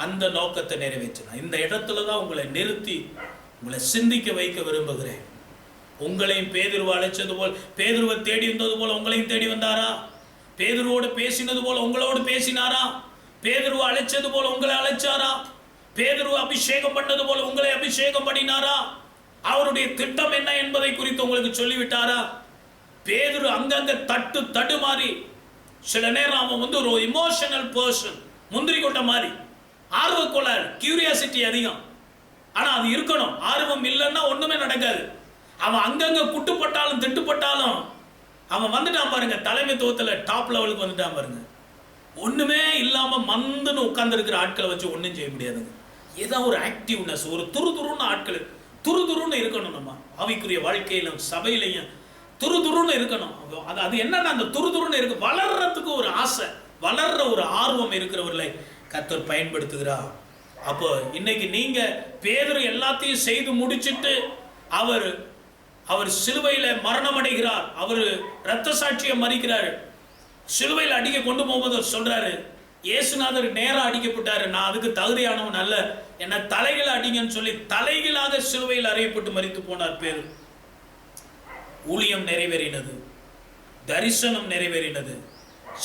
அந்த நோக்கத்தை நிறைவேற்றினார். இந்த இடத்துல தான் உங்களை நிறுத்தி உங்களை சிந்திக்க வைக்க விரும்புகிறேன். உங்களையும் பேதுருவை அழைச்சது போல், பேதுருவை தேடி வந்தது போல உங்களையும் தேடி வந்தாரா? பேதுருவோடு பேசினது போல உங்களோடு பேசினாரா? பேதுருவை அழைச்சது போல உங்களை அழைச்சாரா? பேதுருவை அபிஷேகம் பண்ணது போல உங்களை அபிஷேகம் பண்ணினாரா? அவருடைய திட்டம் என்ன என்பதை குறித்து உங்களுக்கு சொல்லிவிட்டாரா? பேதுரு அங்கங்க தடுமாறி, சில நேரம் அவன் வந்து ஒரு இமோஷனல் பர்சன், முந்திரி கொட்ட மாதிரி, ஆர்வக்கோளாறு, கியூரியாசிட்டி அதிகம். ஆனா அது இருக்கணும். ஆர்வம் இல்லைன்னா ஒண்ணுமே நடக்காது. அவன் அங்கங்க குட்டுப்பட்டாலும் திட்டுப்பட்டாலும் அவன் வந்துட்டான் பாருங்க, தலைமைத்துவத்துல டாப் லெவலுக்கு வந்துட்டான் பாருங்க. ஒண்ணுமே இல்லாம மந்துன்னு உட்கார்ந்து இருக்கிற ஆட்களை வச்சு ஒன்றும் செய்ய முடியாதுங்க. ஏதாவது ஒரு ஆக்டிவ்னஸ், ஒரு துருதுருன்னு ஆட்கள், துருதுருன்னு இருக்கணும். நம்ம ஆவிக்குரிய வாழ்க்கையிலும் சபையிலையும் துருதுருன்னு இருக்கணும். அது என்னன்னா, அந்த துருதுருன்னு இருக்கு, வளர்றதுக்கு ஒரு ஆசை, வளர்ற ஒரு ஆர்வம் இருக்கிறவர்களை கர்த்தர் பயன்படுத்துகிறார். அப்போ இன்னைக்கு நீங்க பேதுரு எல்லாத்தையும் செய்து முடிச்சிட்டு அவர் சிலுவையில மரணம் அடைகிறார், அவர் இரத்த சாட்சியை மறிக்கிறார். சிலுவையில் அடிக்க கொண்டு போகும்போது சொல்றாரு, இயேசுநாதர் நேரம் அடிக்கப்பட்டாரு, நான் அதுக்கு தகுதியானவன் அல்ல, என்ன தலைகளை அடிங்கன்னு சொல்லி தலைகளாக சிலுவையில் அறையப்பட்டு மரித்து போனார் பேதுரு. ஊழியம் நிறைவேறினது, தரிசனம் நிறைவேறினது,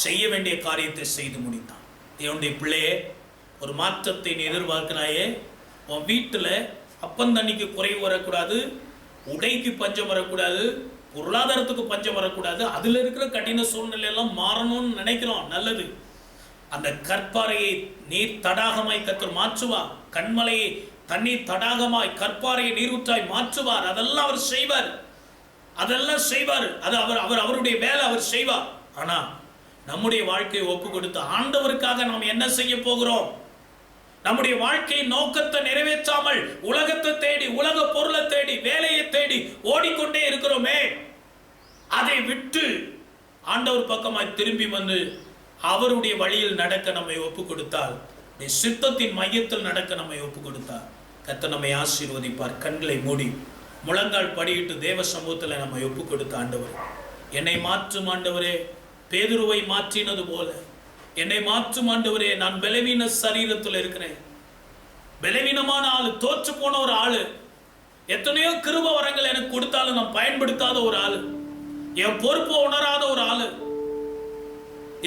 செய்ய வேண்டிய காரியத்தை செய்து முடித்தான். தேவனுடைய பிள்ளையே, ஒரு மாற்றத்தை நீ எதிர்பார்க்கிறாயே. உன் வீட்டில் அப்பந்தண்ணிக்கு குறைவு வரக்கூடாது, உடைக்கு பஞ்சம் வரக்கூடாது, பொருளாதாரத்துக்கு பஞ்சம் வரக்கூடாது. அதில் இருக்கிற கடின சூழ்நிலை எல்லாம் மாறணும்னு நினைக்கிறோம், நல்லது. அந்த கற்பாறையை நீர் தடாகமாய் கர்த்தர் மாற்றுவார். கண்மலையை தண்ணீர் தடாகமாய், கற்பாறையை நீரூற்றாய் மாற்றுவார். அதெல்லாம் அவர் செய்வார், அதெல்லாம் செய்வார். அது அவருடைய வேலை, அவர் செய்வார். ஆனா நம்முடைய வாழ்க்கையை ஒப்பு கொடுத்து ஆண்டவருக்காக நாம் என்ன செய்ய போகிறோம்? நம்முடைய வாழ்க்கை நோக்கத்தை நிறைவேற்றாமல் உலகத்தை தேடி, உலக பொருளை தேடி, வேலையை தேடி ஓடிக்கொண்டே இருக்கிறோமே, அதை விட்டு ஆண்டவர் பக்கமாய் திரும்பி வந்து அவருடைய வழியில் நடக்க நம்மை ஒப்பு கொடுத்தால், சித்தத்தின் மையத்தில் நடக்க நம்மை ஒப்பு கொடுத்தால், கர்த்தர் நம்மை ஆசீர்வதிப்பார். கண்களை மூடி முழங்கால் படியிட்டு தேவ சமூகத்தில் நம்மை ஒப்பு கொடுத்த ஆண்டவர், என்னை மாற்றும் ஆண்டவரே, பேதுருவை மாற்றினது போல என்னை மாற்றும் ஆண்டவரே. நான் பலவீன சரீரத்தில் இருக்கிறேன், பலவீனமான ஆளு, தோற்று போன ஒரு ஆளு, எத்தனையோ கிருபை வரங்கள் எனக்கு கொடுத்தாலும் நான் பயன்படுத்தாத ஒரு ஆளு, என் பொறுப்பை உணராத ஒரு ஆளு,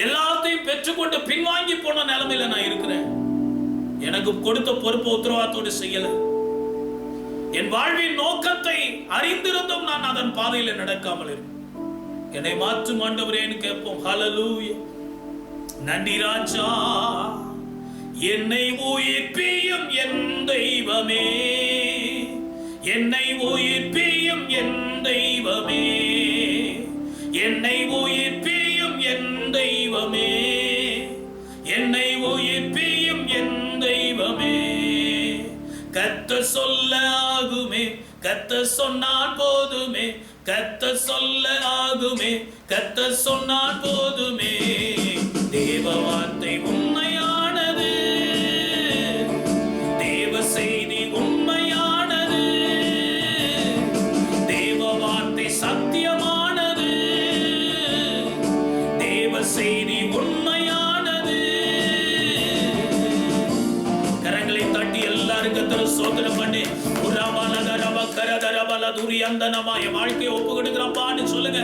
எல்லாத்தையும் பெற்றுக்கொண்டு பின்வாங்கி போன நிலைமையில நான் இருக்கிறேன். எனக்கு கொடுத்த பொறுப்பை உத்தரவாதத்தோடு செய்யல. என் வாழ்வின் நோக்கத்தை அறிந்திருந்தும் நான் அதன் பாதையில நடக்காமல் இருக்கேன். என்னை மாற்றும் ஆண்டவரேன்னு கேட்போம். ஹல்லேலூயா. நன்றி ராஜா. என்னை உயிர்ப்பியும் என் தெய்வமே, என்னை உயிர்ப்பியும் என் தெய்வமே, என்னை உயிர்ப்பியும் என் தெய்வமே, என்னை உயிர்ப்பியும் என் தெய்வமே. கத்த சொல்ல ஆகுமே, கத்த சொன்னால் போதுமே, கத்த சொல்ல ஆகுமே, கத்த சொன்னால் போதுமே. தேவ வார்த்தை உண்மையானது, தேவ செய்தி உண்மையானது, தேவ வார்த்தை சத்தியமானது, தேவ செய்தி உண்மையானது. கரங்களை தட்டி எல்லாரும் கர்த்தரை ஸ்தோத்திரம் பண்ணி என் வாழ்க்கையை ஒப்பு கொடுக்கிறப்பான்னு சொல்லுங்க.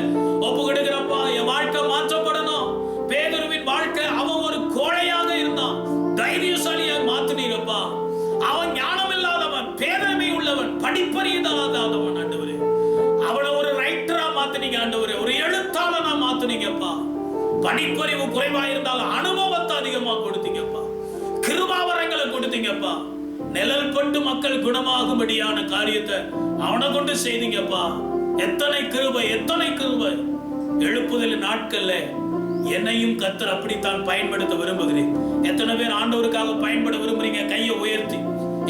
ஒப்பு கொடுக்கிறப்பா, என் வாழ்க்கை மாற்றப்படணும். பேதுருவின் வாழ்க்கை, அவன் ஒரு கோழையாக இருந்தான், தைரியசாலியாக மாத்தினீரப்பா. அவன் ஞானம் இல்லாதவன், பேதமை உள்ளவன், படிப்பறியதாதவன் ஆண்டவரே. அவனை ஒரு ரைட்டரா மாத்தினீங்க ஆண்டவரே, ஒரு எழுத்தாளனா மாத்தினீங்கப்பா. படிப்பறிவு குறைவா இருந்தாலும் அனுபவத்தை அதிகமா கொடுத்தீங்கப்பா, கிருபாவரங்களை கொடுத்தீங்கப்பா. நிழல் பட்டு மக்கள் குணமாகும்படியான காரியத்தை அவனை கொண்டு செய்தீங்கப்பா. எத்தனை கிருபை, எத்தனை கிருபை. எழுப்புதல் நாட்கள்ல என்னையும் கர்த்தர் அப்படித்தான் பயன்படுத்த விரும்புகிறேன். எத்தனை பேர் ஆண்டவருக்காக பயன்பட விரும்புறீங்க? கையை உயர்த்தி.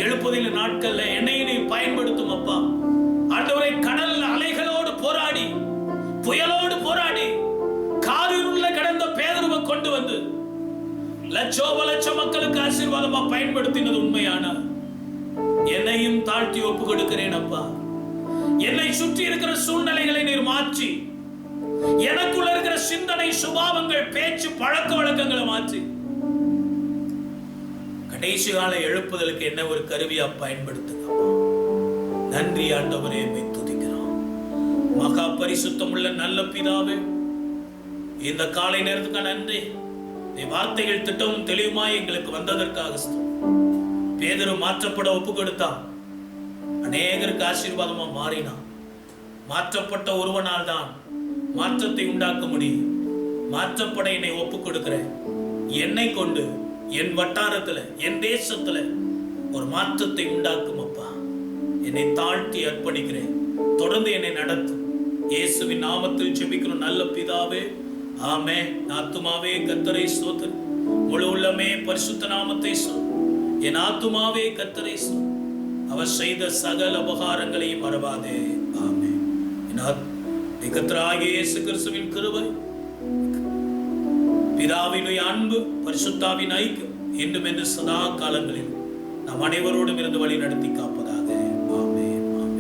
எழுப்புதல் நாட்கள்ல என்னையும் நீ பயன்படுத்தும் அப்பா. ஆண்டவரை, கடல் அலைகளோடு போராடி, புயலோடு போராடி, காரிருள்ள கிடந்த பேதுருவை கொண்டு வந்து லட்ச மக்களுக்கு ஆசீர்வாதமா பயன்படுத்தினது உண்மையான. என்னையும் தாழ்த்தி ஒப்பு கொடுக்கிறேன் அப்பா. என்னை சுற்றி இருக்கிற சூழ்நிலைகளை நீர் மாற்றி, எனக்குள்ள இருக்கிற சிந்தனை, சுபாவங்கள், பேச்சு, பழக்க வழக்கங்களை மாற்றி கடைசி கால எழுப்புதலுக்கு என்ன ஒரு கருவியா பயன்படுத்துங்க. நன்றி ஆண்டவரே, துதிக்கிறோம். மகா பரிசுத்தம் உள்ள நல்ல பிதாவே, இந்த காலை நேரத்துக்கு நன்றி. வார்த்தைகள் திட்டமும் தெளிவுமாய் எங்களுக்கு வந்ததற்காக. பேதுரு மாற்றப்பட ஒப்பு கொடுத்தான், அநேகருக்கு ஆசீர்வாதமா மாறினான். மாற்றப்பட்ட ஒருவனால் தான் மாற்றத்தை உண்டாக்க முடியும். மாற்றப்பட என்னை ஒப்பு கொடுக்கிறேன். என்னை கொண்டு என் வட்டாரத்துல, என் தேசத்துல ஒரு மாற்றத்தை உண்டாக்கும் அப்பா. என்னை தாழ்த்தி அர்ப்பணிக்கிறேன். தொடர்ந்து என்னை நடத்தும். இயேசுவின் நாமத்தில் ஜெபிக்கிறோம் நல்ல பிதாவே, ஆமென். ஆத்துமாவே கர்த்தரை ஸ்தோத்திரி, முழு உள்ளமே பரிசுத்த நாமத்தை சொல். என் ஆத்துமாவே கர்த்தரை சொல், அவர் செய்த சகல உபகாரங்களையும் மறவாதே. ஆமென். கர்த்தராகிய இயேசு கிறிஸ்துவின் கிருபை, பிதாவினுடைய அன்பு, பரிசுத்தாவின் ஐக்கியம் என்றும் என்று சதா காலங்களில் நம் அனைவரோடும் இருந்து வழி நடத்தி காப்பதாக.